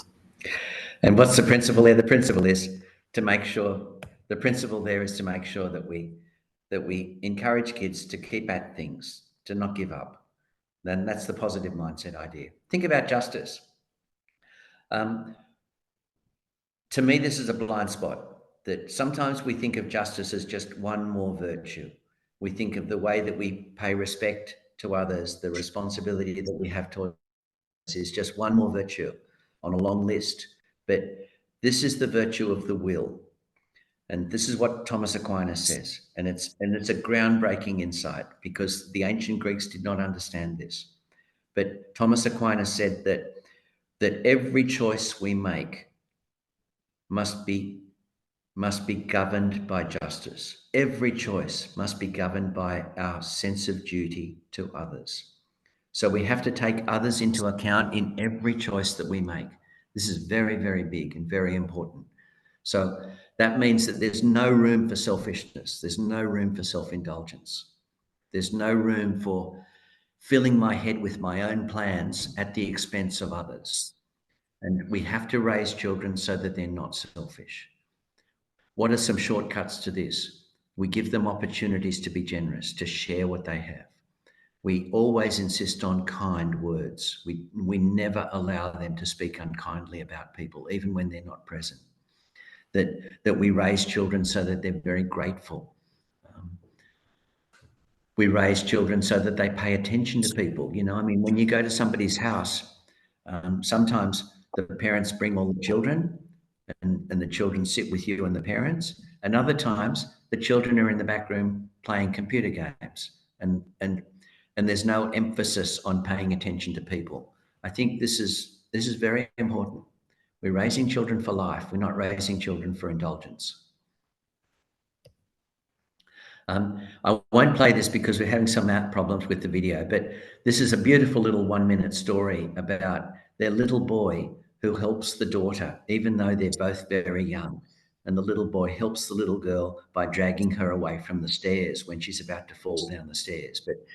And what's the principle there? The principle is to make sure, the principle there is to make sure that we encourage kids to keep at things, to not give up. Then that's the positive mindset idea. Think about justice. To me, this is a blind spot, that sometimes we think of justice as just one more virtue. We think of the way that we pay respect to others, the responsibility that we have towards others is just one more virtue on a long list. But this is the virtue of the will. And this is what Thomas Aquinas says. And it's a groundbreaking insight, because the ancient Greeks did not understand this. But Thomas Aquinas said that every choice we make must be governed by justice. Every choice must be governed by our sense of duty to others. So we have to take others into account in every choice that we make. This is very, very big and very important. So that means that there's no room for selfishness. There's no room for self-indulgence. There's no room for filling my head with my own plans at the expense of others. And we have to raise children so that they're not selfish. What are some shortcuts to this? We give them opportunities to be generous, to share what they have. We always insist on kind words. We never allow them to speak unkindly about people, even when they're not present. That we raise children so that they're very grateful. we raise children so that they pay attention to people. You know, I mean, when you go to somebody's house, sometimes the parents bring all the children and the children sit with you and the parents. And other times the children are in the back room playing computer games and there's no emphasis on paying attention to people. I think this is very important. We're raising children for life. We're not raising children for indulgence. I won't play this because we're having some problems with the video, but this is a beautiful little 1-minute story about their little boy who helps the daughter, even though they're both very young. And the little boy helps the little girl by dragging her away from the stairs when she's about to fall down the stairs. But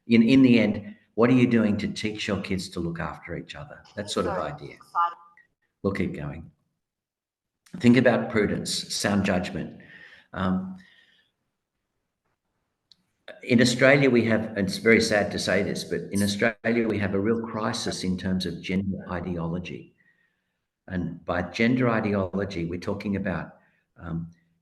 in the end, what are you doing to teach your kids to look after each other? That sort of idea. We'll keep going. Think about prudence, sound judgment. In Australia, we have, and it's very sad to say this, but in Australia, we have a real crisis in terms of gender ideology. And by gender ideology, we're talking about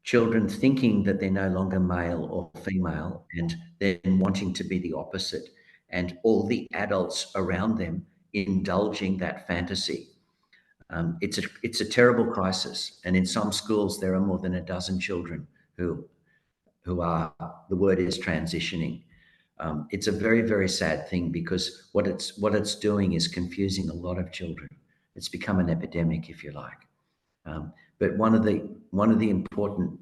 children thinking that they're no longer male or female and then wanting to be the opposite, and all the adults around them indulging that fantasy. It's a terrible crisis. And in some schools, there are more than a dozen children who are, the word is transitioning. It's a very, very sad thing because what it's doing is confusing a lot of children. It's become an epidemic, if you like. But one of the important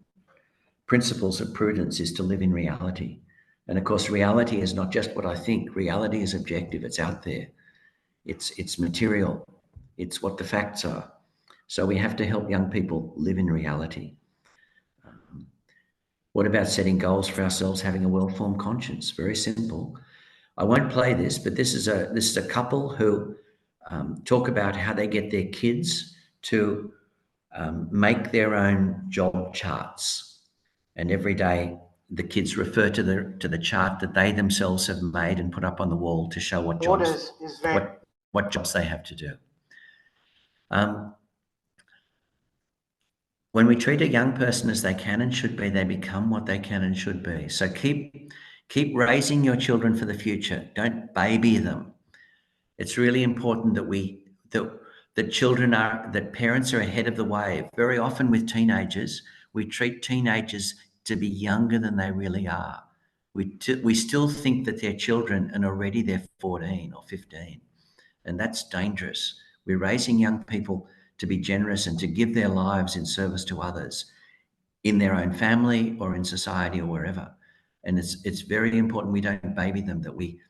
principles of prudence is to live in reality. And of course, reality is not just what I think. Reality is objective. It's out there. It's material. It's what the facts are. So we have to help young people live in reality. What about setting goals for ourselves, having a well-formed conscience? Very simple. I won't play this, but this is a couple who talk about how they get their kids to make their own job charts, and every day the kids refer to the chart that they themselves have made and put up on the wall to show what jobs they have to do. When we treat a young person as they can and should be, they become what they can and should be. So keep raising your children for the future. Don't baby them. It's really important that parents are ahead of the wave. Very often with teenagers, we treat teenagers to be younger than they really are. We still think that they're children and already they're 14 or 15, and that's dangerous. We're raising young people to be generous and to give their lives in service to others in their own family or in society or wherever. And it's very important we don't baby them, that we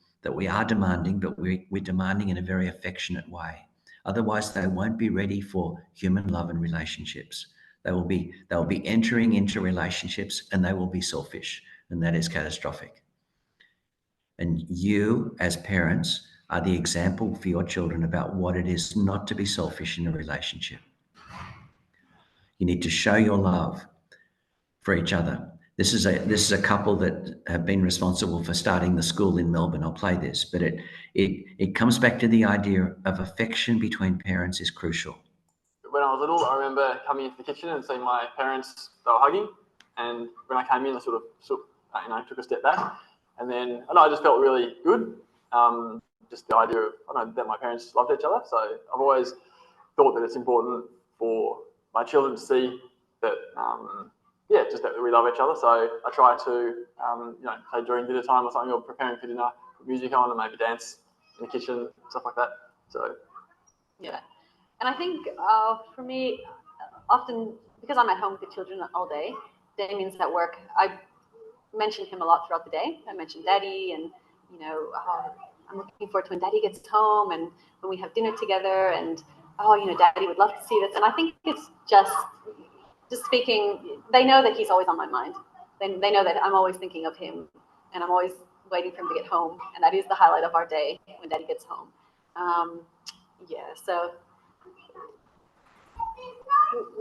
are demanding, but we're demanding in a very affectionate way. Otherwise, they won't be ready for human love and relationships. They'll be entering into relationships and they will be selfish, and that is catastrophic. And you, as parents, are the example for your children about what it is not to be selfish in a relationship. You need to show your love for each other. This is a couple that have been responsible for starting the school in Melbourne. I'll play this, but it comes back to the idea of affection between parents is crucial. When I was little, I remember coming into the kitchen and seeing my parents, they were hugging, and when I came in, I sort of took a step back, and then I just felt really good. Just the idea of that my parents loved each other. So I've always thought that it's important for my children to see that, just that we love each other. So I try to, say during dinner time or something, or preparing for dinner, put music on and maybe dance in the kitchen, stuff like that. So yeah, and I think for me, often because I'm at home with the children all day, Damien's at work. I mention him a lot throughout the day. I mention Daddy, and I'm looking forward to when Daddy gets home and when we have dinner together, and Daddy would love to see this. And I think it's just speaking, they know that he's always on my mind. They know that I'm always thinking of him, and I'm always waiting for him to get home, and that is the highlight of our day when Daddy gets home. So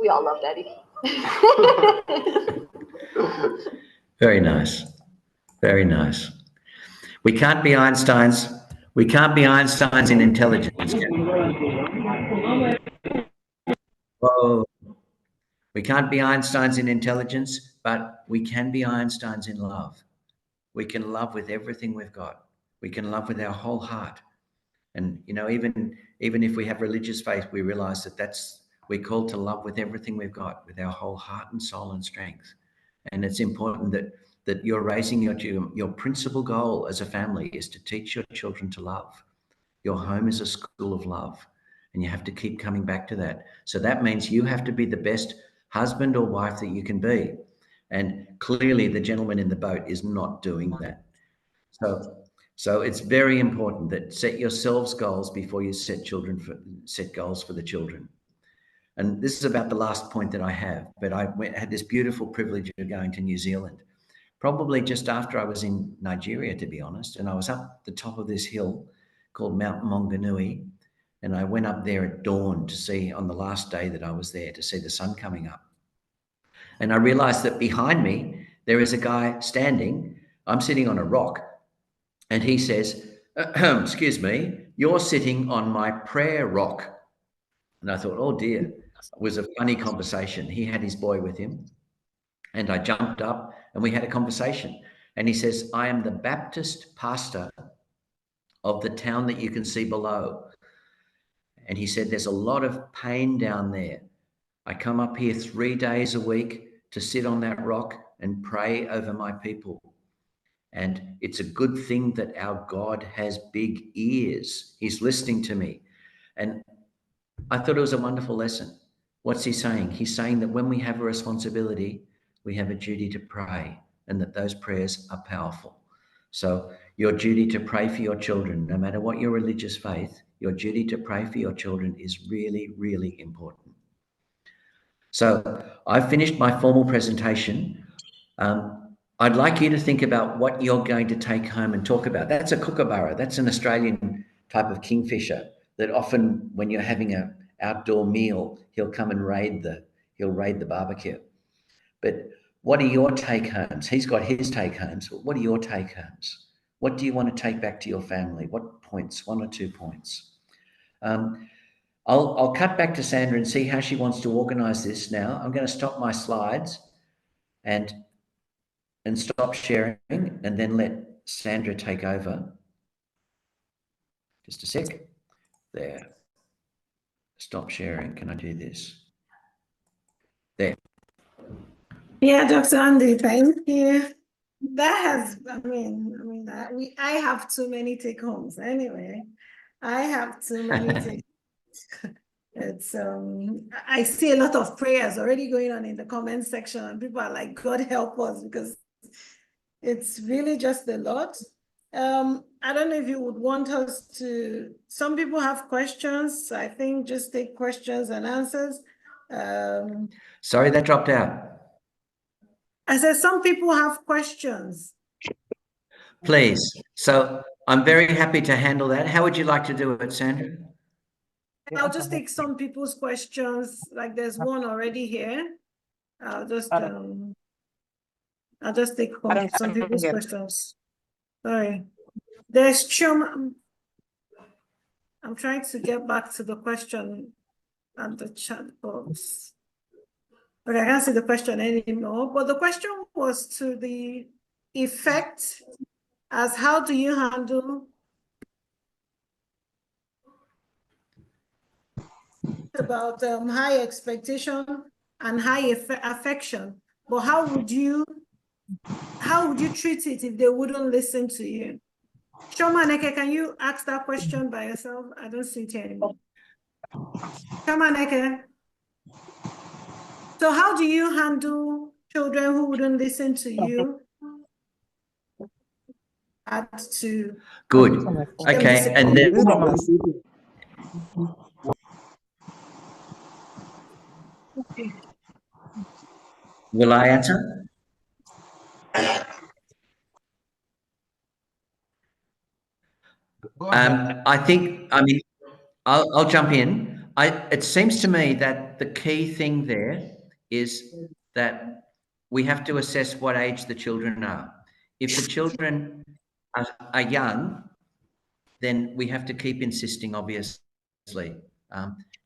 we all love Daddy. Very nice. Very nice. We can't be Einsteins. We can't be Einsteins in intelligence. Whoa. We can't be Einsteins in intelligence, but we can be Einsteins in love. We can love with everything we've got. We can love with our whole heart. And, you know, even if we have religious faith, we realize that we're called to love with everything we've got, with our whole heart and soul and strength. And it's important that you're raising your principal goal as a family is to teach your children to love. Your home is a school of love, and you have to keep coming back to that. So that means you have to be the best husband or wife that you can be. And clearly the gentleman in the boat is not doing that. So it's very important that set yourselves goals before you set goals for the children. And this is about the last point that I have, but I had this beautiful privilege of going to New Zealand, probably just after I was in Nigeria, to be honest. And I was up the top of this hill called Mount Maunganui. And I went up there at dawn to see, on the last day that I was there, to see the sun coming up. And I realized that behind me, there is a guy standing. I'm sitting on a rock. And he says, excuse me, you're sitting on my prayer rock. And I thought, oh dear, it was a funny conversation. He had his boy with him. And I jumped up and we had a conversation. And he says, I am the Baptist pastor of the town that you can see below. And he said, there's a lot of pain down there. I come up here 3 days a week to sit on that rock and pray over my people. And it's a good thing that our God has big ears. He's listening to me. And I thought it was a wonderful lesson. What's he saying? He's saying that when we have a responsibility, we have a duty to pray, and that those prayers are powerful. So your duty to pray for your children, no matter what your religious faith, your duty to pray for your children is really, really important. So I've finished my formal presentation. I'd like you to think about what you're going to take home and talk about. That's a kookaburra. That's an Australian type of kingfisher that often when you're having an outdoor meal, he'll come and raid the barbecue. But what are your take homes? He's got his take homes. But what are your take homes? What do you want to take back to your family? What points? 1 or 2 points? I'll cut back to Sandra and see how she wants to organize this now. I'm going to stop my slides and stop sharing and then let Sandra take over. Just a sec. There. Stop sharing. Can I do this? There. Yeah, Dr. Andy, thank you. That has, I have too many take homes anyway. I have too many take. It's I see a lot of prayers already going on in the comment section, and people are like, God help us, because it's really just a lot. I don't know if you would want us to, some people have questions. I think just take questions and answers. Sorry, that dropped out. I said some people have questions. Please. So I'm very happy to handle that. How would you like to do it, Sandra? I'll just take some people's questions. Like there's one already here. I'll just take some people's questions. Sorry. There's Chum. I'm trying to get back to the question and the chat box. Okay, I can't see the question anymore, but the question was to the effect as how do you handle about high expectation and high affection, but how would you treat it if they wouldn't listen to you? Shoma Neke, can you ask that question by yourself? I don't see it anymore. Shoma Neke. So how do you handle children who wouldn't listen to you? Good. Okay, and then will I answer? I'll jump in. It seems to me that the key thing there is that we have to assess what age the children are. If the children are young, then we have to keep insisting, obviously,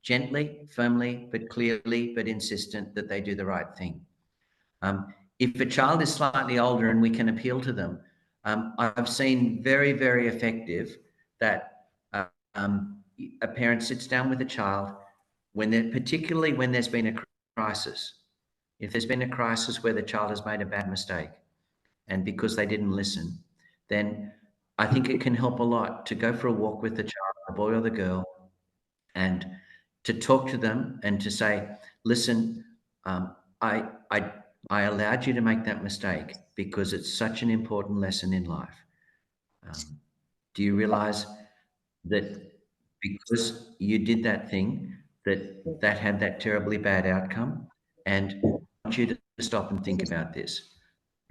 gently, firmly, but clearly, but insistent that they do the right thing. If a child is slightly older and we can appeal to them, I've seen very, very effective that a parent sits down with a child particularly when there's been a crisis. If there's been a crisis where the child has made a bad mistake, and because they didn't listen, then I think it can help a lot to go for a walk with the child, the boy or the girl, and to talk to them and to say, listen, I allowed you to make that mistake because it's such an important lesson in life. Do you realize that because you did that thing, that had that terribly bad outcome? And I want you to stop and think about this.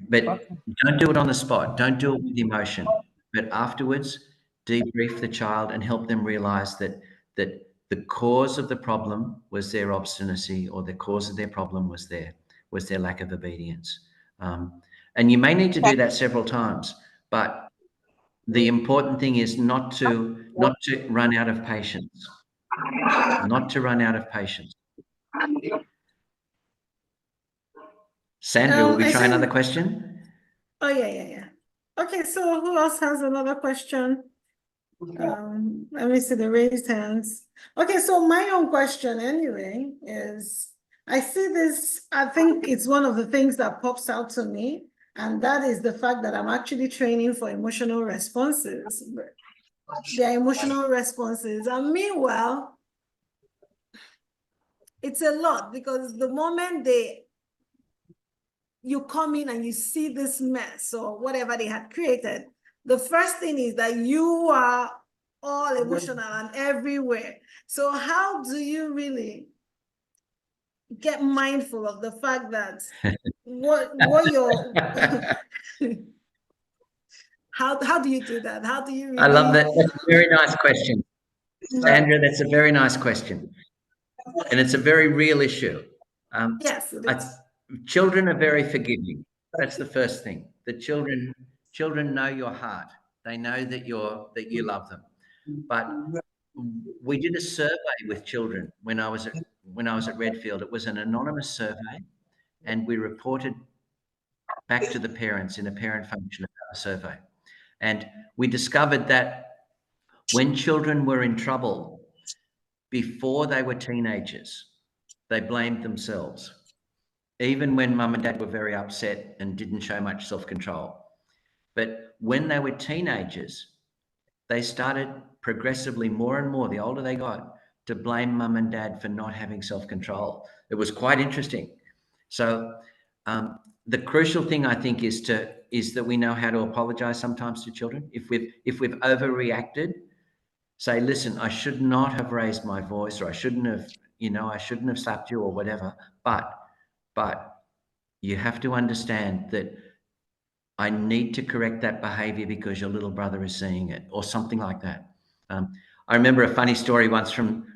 But don't do it on the spot. Don't do it with emotion. But afterwards, debrief the child and help them realize that the cause of the problem was their obstinacy, or the cause of their problem was their lack of obedience. And you may need to do that several times, but the important thing is not to run out of patience. Not to run out of patience. Sandra, will we try another question? Oh, yeah. Okay, so who else has another question? Let me see the raised hands. Okay, so my own question anyway is, I see this, I think it's one of the things that pops out to me, and that is the fact that I'm actually training for emotional responses. Their emotional responses, and meanwhile, it's a lot, because the moment you come in and you see this mess or whatever they had created, the first thing is that you are all emotional and everywhere. So how do you really get mindful of the fact that what you're how do you do that? How do you really... I love that. That's a very nice question. Sandra, that's a very nice question. And it's a very real issue. Yes, it is. Children are very forgiving. That's the first thing. The children know your heart. They know that you love them. But we did a survey with children when I was at Redfield. It was an anonymous survey, and we reported back to the parents in a parent function about the survey. And we discovered that when children were in trouble before they were teenagers, they blamed themselves. Even when mum and dad were very upset and didn't show much self-control. But when they were teenagers, they started progressively more and more, the older they got, to blame mum and dad for not having self-control. It was quite interesting. So the crucial thing, I think, is that we know how to apologize sometimes to children. If we've overreacted, say, listen, I should not have raised my voice, or I shouldn't have slapped you or whatever, but you have to understand that I need to correct that behavior because your little brother is seeing it, or something like that. I remember a funny story once from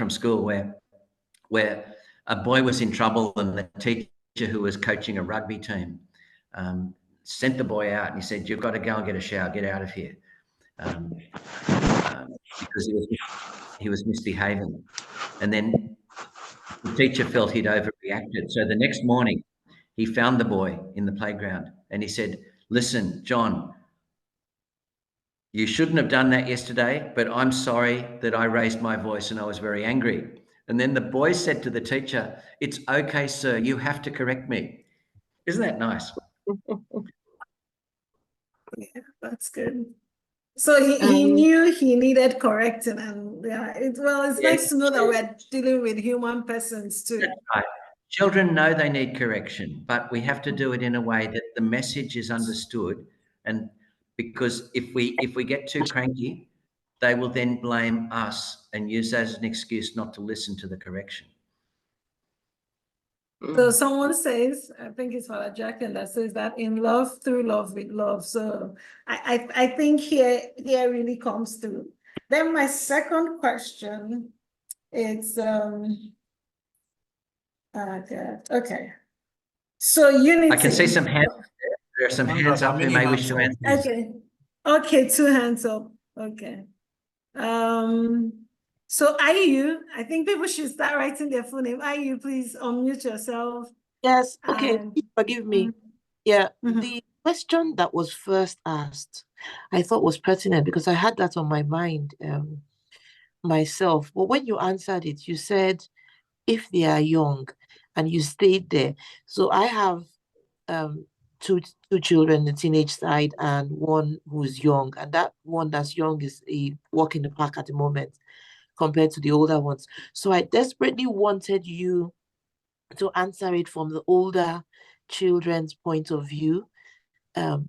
school where a boy was in trouble, and the teacher who was coaching a rugby team sent the boy out, and he said, "You've got to go and get a shower, get out of here," because he was misbehaving. And then the teacher felt he'd overreacted. So the next morning, he found the boy in the playground and he said, "Listen, John, you shouldn't have done that yesterday, but I'm sorry that I raised my voice and I was very angry." And then the boy said to the teacher, "It's okay, sir, you have to correct me." Isn't that nice? Yeah, that's good. So he knew he needed correcting, and it's nice to know that we're dealing with human persons too. That's right. Children know they need correction, but we have to do it in a way that the message is understood. And because if we get too cranky, they will then blame us and use that as an excuse not to listen to the correction. So someone says, I think it's Father Jacqueline, that says that in love, through love, with love. So I think here really comes through. Then my second question is okay. So unity. I can see some hands. There are some hands up who may wish to answer. Okay, 2 hands up. Okay. So I think people should start writing their full name. Please unmute yourself. Yes, okay, forgive me. Yeah, question that was first asked, I thought was pertinent because I had that on my mind myself. But when you answered it, you said if they are young, and you stayed there. So I have um two children, the teenage side, and one who's young, and that one that's young is a walk in the park at the moment compared to the older ones. So I desperately wanted you to answer it from the older children's point of view,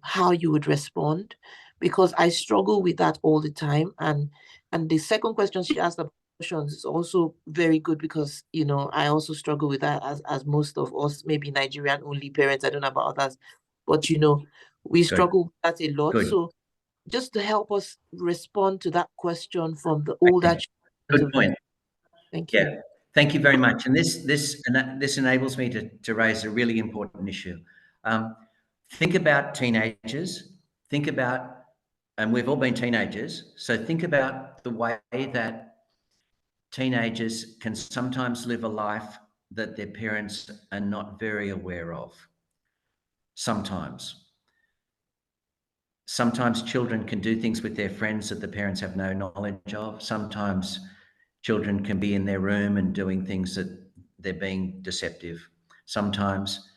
how you would respond, because I struggle with that all the time. And the second question she asked about emotions is also very good because I also struggle with that as most of us, maybe Nigerian only parents. I don't know about others, but we Good. struggle with that a lot. Good. So just to help us respond to that question from the older Okay. Good point. Thank you. Yeah. Thank you very much. And this enables me to raise a really important issue. Think about teenagers. Think about, and we've all been teenagers, so think about the way that teenagers can sometimes live a life that their parents are not very aware of. Sometimes children can do things with their friends that the parents have no knowledge of. Sometimes children can be in their room and doing things that they're being deceptive. Sometimes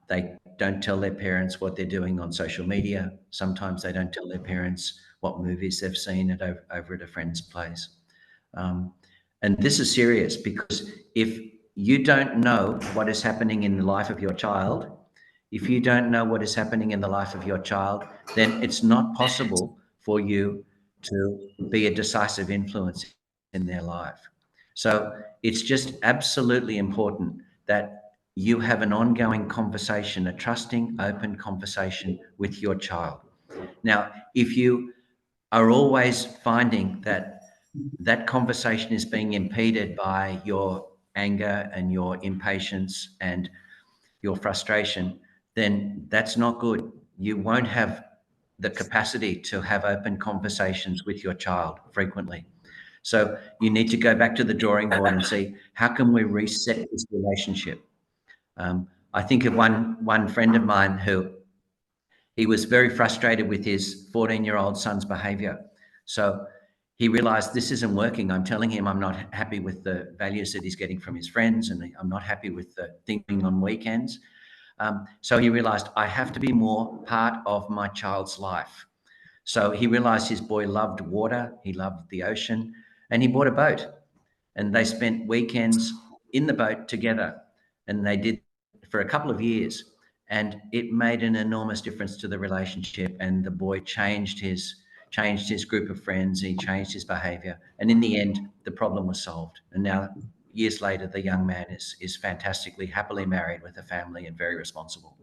they don't tell their parents what they're doing on social media. Sometimes they don't tell their parents what movies they've seen over at a friend's place. And this is serious because if you don't know what is happening in the life of your child, if you don't know what is happening in the life of your child, then it's not possible for you to be a decisive influence in their life. So it's just absolutely important that you have an ongoing conversation, a trusting, open conversation with your child. Now, if you are always finding that that conversation is being impeded by your anger and your impatience and your frustration, then that's not good. You won't have the capacity to have open conversations with your child frequently. So you need to go back to the drawing board and see, how can we reset this relationship? I think of one friend of mine who he was very frustrated with his 14-year-old son's behavior. So he realized this isn't working. I'm telling him I'm not happy with the values that he's getting from his friends, and I'm not happy with the thinking on weekends. So he realized I have to be more part of my child's life. So he realized his boy loved water, he loved the ocean, and he bought a boat. And they spent weekends in the boat together. And they did for a couple of years. And it made an enormous difference to the relationship. And the boy changed his group of friends, he changed his behavior. And in the end, the problem was solved. And now, years later, the young man is fantastically happily married with a family and very responsible.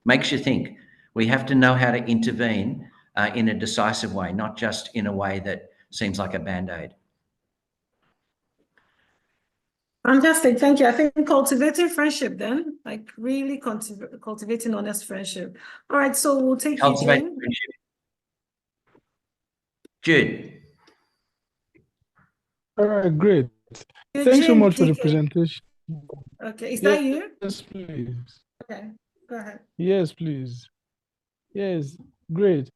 Makes you think. We have to know how to intervene in a decisive way, not just in a way that seems like a Band-Aid. Fantastic, thank you. I think cultivating friendship then, like really cultivating honest friendship. All right, so we'll take Cultivate Eugene. friendship. Jude. All right, great. Eugene, Thanks so much for the DK. presentation. Okay, is that you? Yes, please. Okay, go ahead. Yes, please. Yes, great.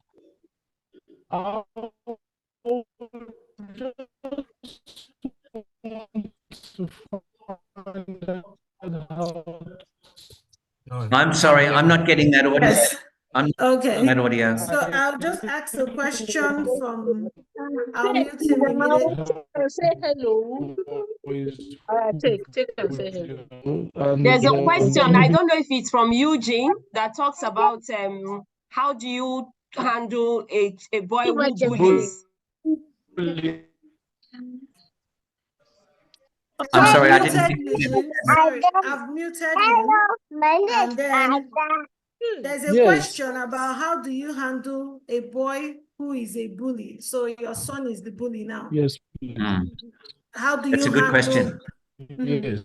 I just want to find out how. I'm sorry, I'm not getting that audio. Yes. I'm not Okay. getting that audio. So I'll just ask a question from, I'll mute him immediately. Say hello. Take and say hello. There's a question. I don't know if it's from Eugene that talks about how do you handle a boy who bullies? I'm sorry, I I've didn't. muted Eugene. Sorry, I've muted him. And then there's a question about how do you handle a boy who is a bully? So your son is the bully now. Yes. How do That's you a good handle? question. Yes.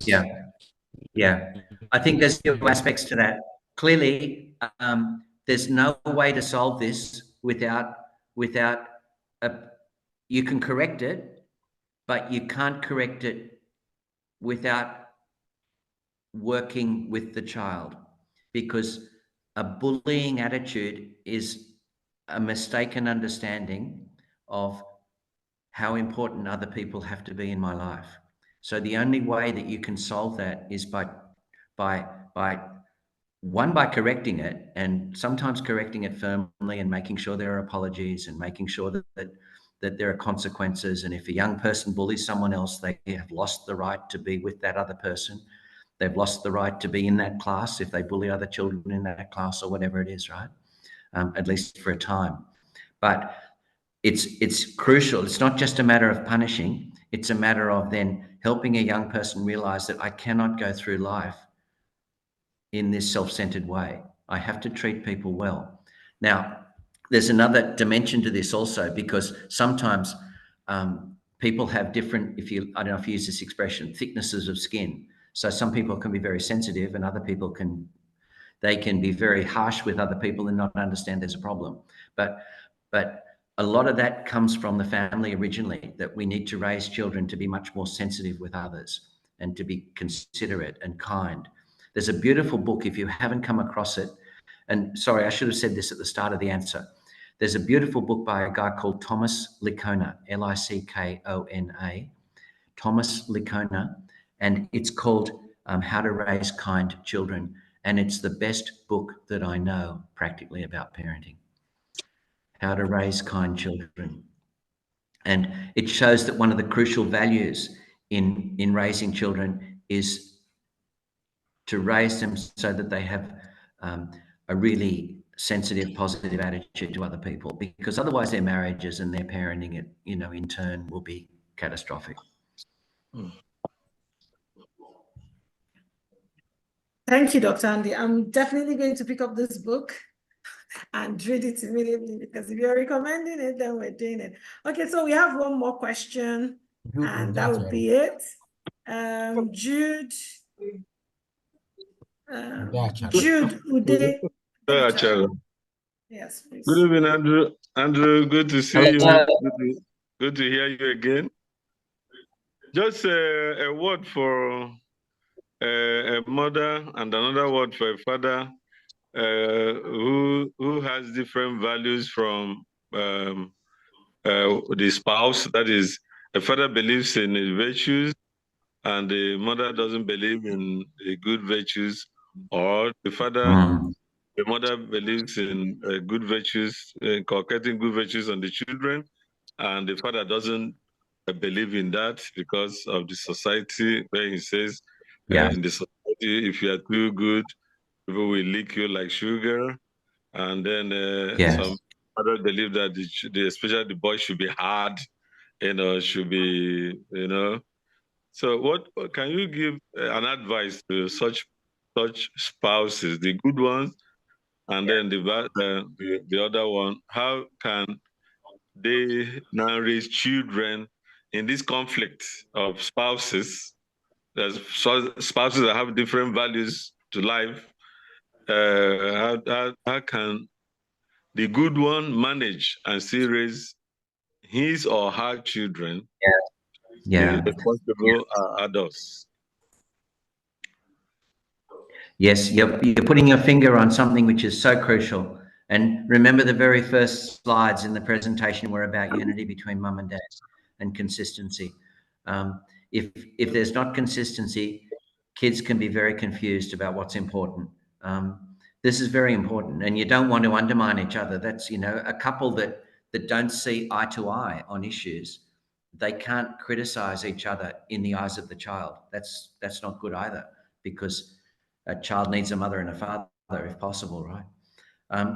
Yeah. I think there's two aspects to that. Clearly, there's no way to solve this without you can correct it, but you can't correct it without working with the child, because a bullying attitude is a mistaken understanding of how important other people have to be in my life. So the only way that you can solve that is by correcting it, and sometimes correcting it firmly and making sure there are apologies and making sure that there are consequences. And if a young person bullies someone else, they have lost the right to be with that other person. They've lost the right to be in that class if they bully other children in that class or whatever it is, right? At least for a time. But it's crucial. It's not just a matter of punishing. It's a matter of then helping a young person realize that I cannot go through life in this self-centered way. I have to treat people well. Now, there's another dimension to this also, because sometimes people have different, I don't know if you use this expression, thicknesses of skin. So some people can be very sensitive, and other people can be very harsh with other people and not understand there's a problem. But a lot of that comes from the family originally, that we need to raise children to be much more sensitive with others and to be considerate and kind. There's a beautiful book, if you haven't come across it, and sorry, I should have said this at the start of the answer. There's a beautiful book by a guy called Thomas Lickona, Lickona, Thomas Lickona, and it's called How to Raise Kind Children. And it's the best book that I know practically about parenting. How to Raise Kind Children. And it shows that one of the crucial values in raising children is to raise them so that they have a really sensitive, positive attitude to other people, because otherwise their marriages and their parenting, in turn, will be catastrophic. Thank you, Dr. Andy. I'm definitely going to pick up this book and read it immediately, because if you're recommending it, then we're doing it. Okay, so we have one more question, and that would be it. Jude. Jude Ude. Yes, please. Good evening, Andrew. Andrew, good to see you. Good to hear you again. Just a word for a mother and another word for a father who has different values from the spouse. That is, a father believes in his virtues and the mother doesn't believe in the good virtues, or the mother believes in good virtues, inculcating good virtues on the children, and the father doesn't believe in that because of the society, where he says, in the society, if you are too good, people will lick you like sugar. And then some others believe that especially the boy should be hard, should be, So what can you give an advice to such spouses, the good ones, and then the other one? How can they now raise children in this conflict of spouses? There's spouses that have different values to life. How can the good one manage and still raise his or her children? The responsible adults. Yes, you're putting your finger on something which is so crucial. And remember, the very first slides in the presentation were about unity between mum and dad and consistency. If there's not consistency, kids can be very confused about what's important. This is very important, and you don't want to undermine each other. That's, a couple that don't see eye to eye on issues, they can't criticize each other in the eyes of the child. That's not good either, because a child needs a mother and a father if possible, right?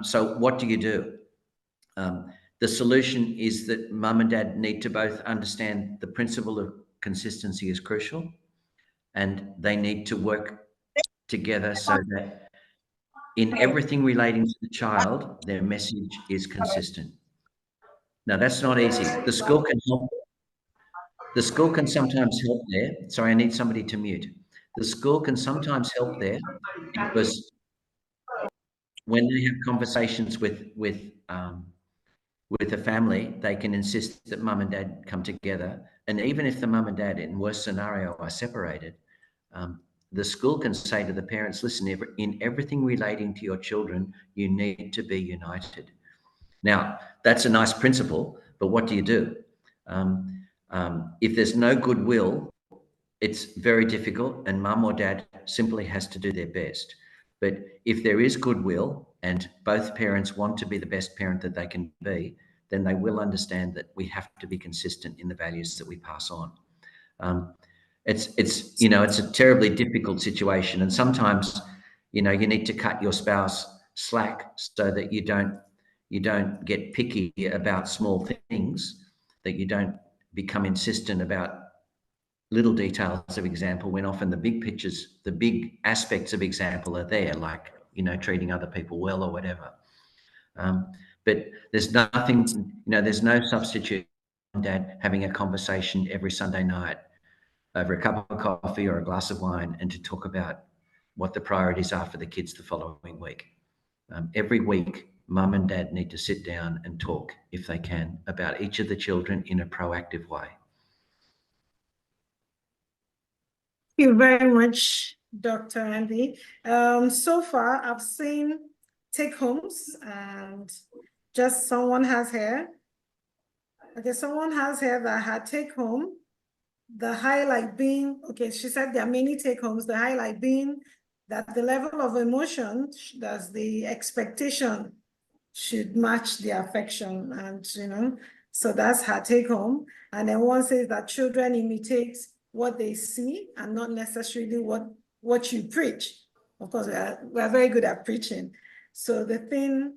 So what do you do? The solution is that mum and dad need to both understand the principle of consistency is crucial, and they need to work together so that in everything relating to the child, their message is consistent. Now, that's not easy. The school can help. The school can sometimes help there. Sorry, I need somebody to mute. The school can sometimes help there, because when they have conversations with a family, they can insist that mum and dad come together. And even if the mum and dad, in worst scenario, are separated, the school can say to the parents, listen, in everything relating to your children, you need to be united. Now, that's a nice principle, but what do you do? If there's no goodwill, it's very difficult, and mum or dad simply has to do their best. But if there is goodwill and both parents want to be the best parent that they can be, then they will understand that we have to be consistent in the values that we pass on. It's a terribly difficult situation, and sometimes you need to cut your spouse slack so that you don't get picky about small things, that you don't become insistent about little details of example when often the big pictures, the big aspects of example are there, like treating other people well or whatever. But there's nothing, there's no substitute for dad having a conversation every Sunday night over a cup of coffee or a glass of wine and to talk about what the priorities are for the kids the following week. Every week, mum and dad need to sit down and talk, if they can, about each of the children in a proactive way. Thank you very much, Dr. Andy. So far, I've seen take-homes, and just someone has here. Okay, someone has here that had take-home. The highlight being, okay, she said there are many take-homes. The highlight being that the level of emotion, that's the expectation, should match the affection, and so that's her take-home. And then one says that children imitate what they see and not necessarily what you preach. Of course, we are very good at preaching. So the thing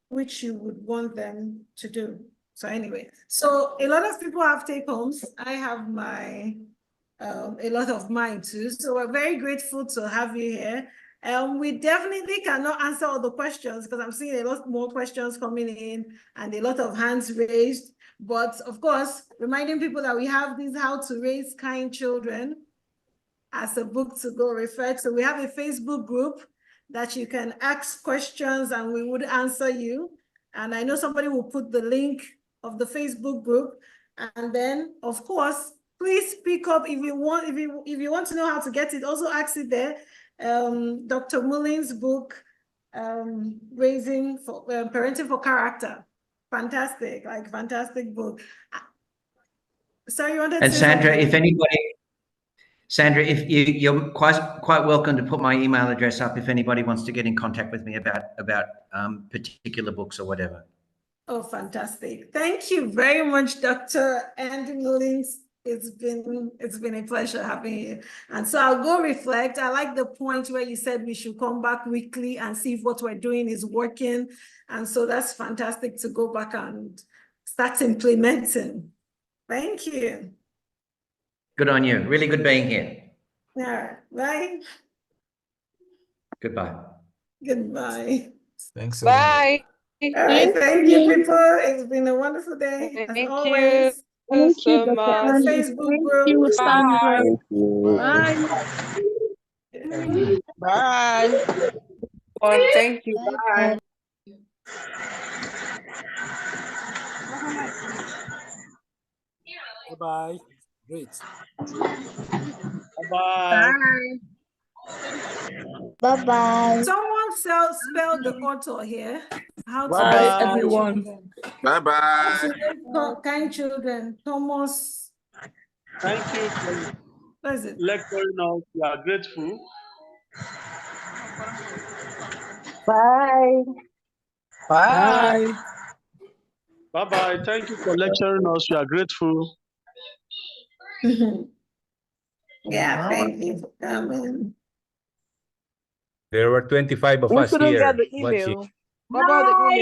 which you would want them to do. So anyway, so a lot of people have take-homes. I have a lot of mine too. So we're very grateful to have you here. We definitely cannot answer all the questions because I'm seeing a lot more questions coming in and a lot of hands raised. But of course, reminding people that we have this How to Raise Kind Children as a book to go refer to. We have a Facebook group that you can ask questions and we would answer you. And I know somebody will put the link of the Facebook group. And then, of course, please speak up if you want. If you want to know how to get it, also ask it there. Dr. Mullins' book, Parenting for Character. Fantastic, fantastic book. Sorry, you wanted to And say Sandra, something? if you're quite welcome to put my email address up if anybody wants to get in contact with me about particular books or whatever. Oh, fantastic. Thank you very much, Dr. Andy Mullins. It's been a pleasure having you. And so I'll go reflect. I like the point where you said we should come back weekly and see if what we're doing is working. And so that's fantastic to go back and start implementing. Thank you. Good on you. Really good being here. All right. Bye. Goodbye. Goodbye. Thanks. Bye. All right. Thank you, people. It's been a wonderful day, as always. Thank you so The much. Facebook group. Bye. Bye. Bye. Well, thank you. Bye. Bye-bye. Great. Bye. Bye-bye. Someone spell the author here. How to Bye, raise kind everyone. children. Bye-bye. How to raise kind children. Thomas. Thank you for What is it? lecturing us. We are grateful. Bye. Bye. Bye-bye. Thank you for lecturing us. We are grateful. Yeah, thank you for coming. There were 25 of We us couldn't here get the watching. email. What about the email?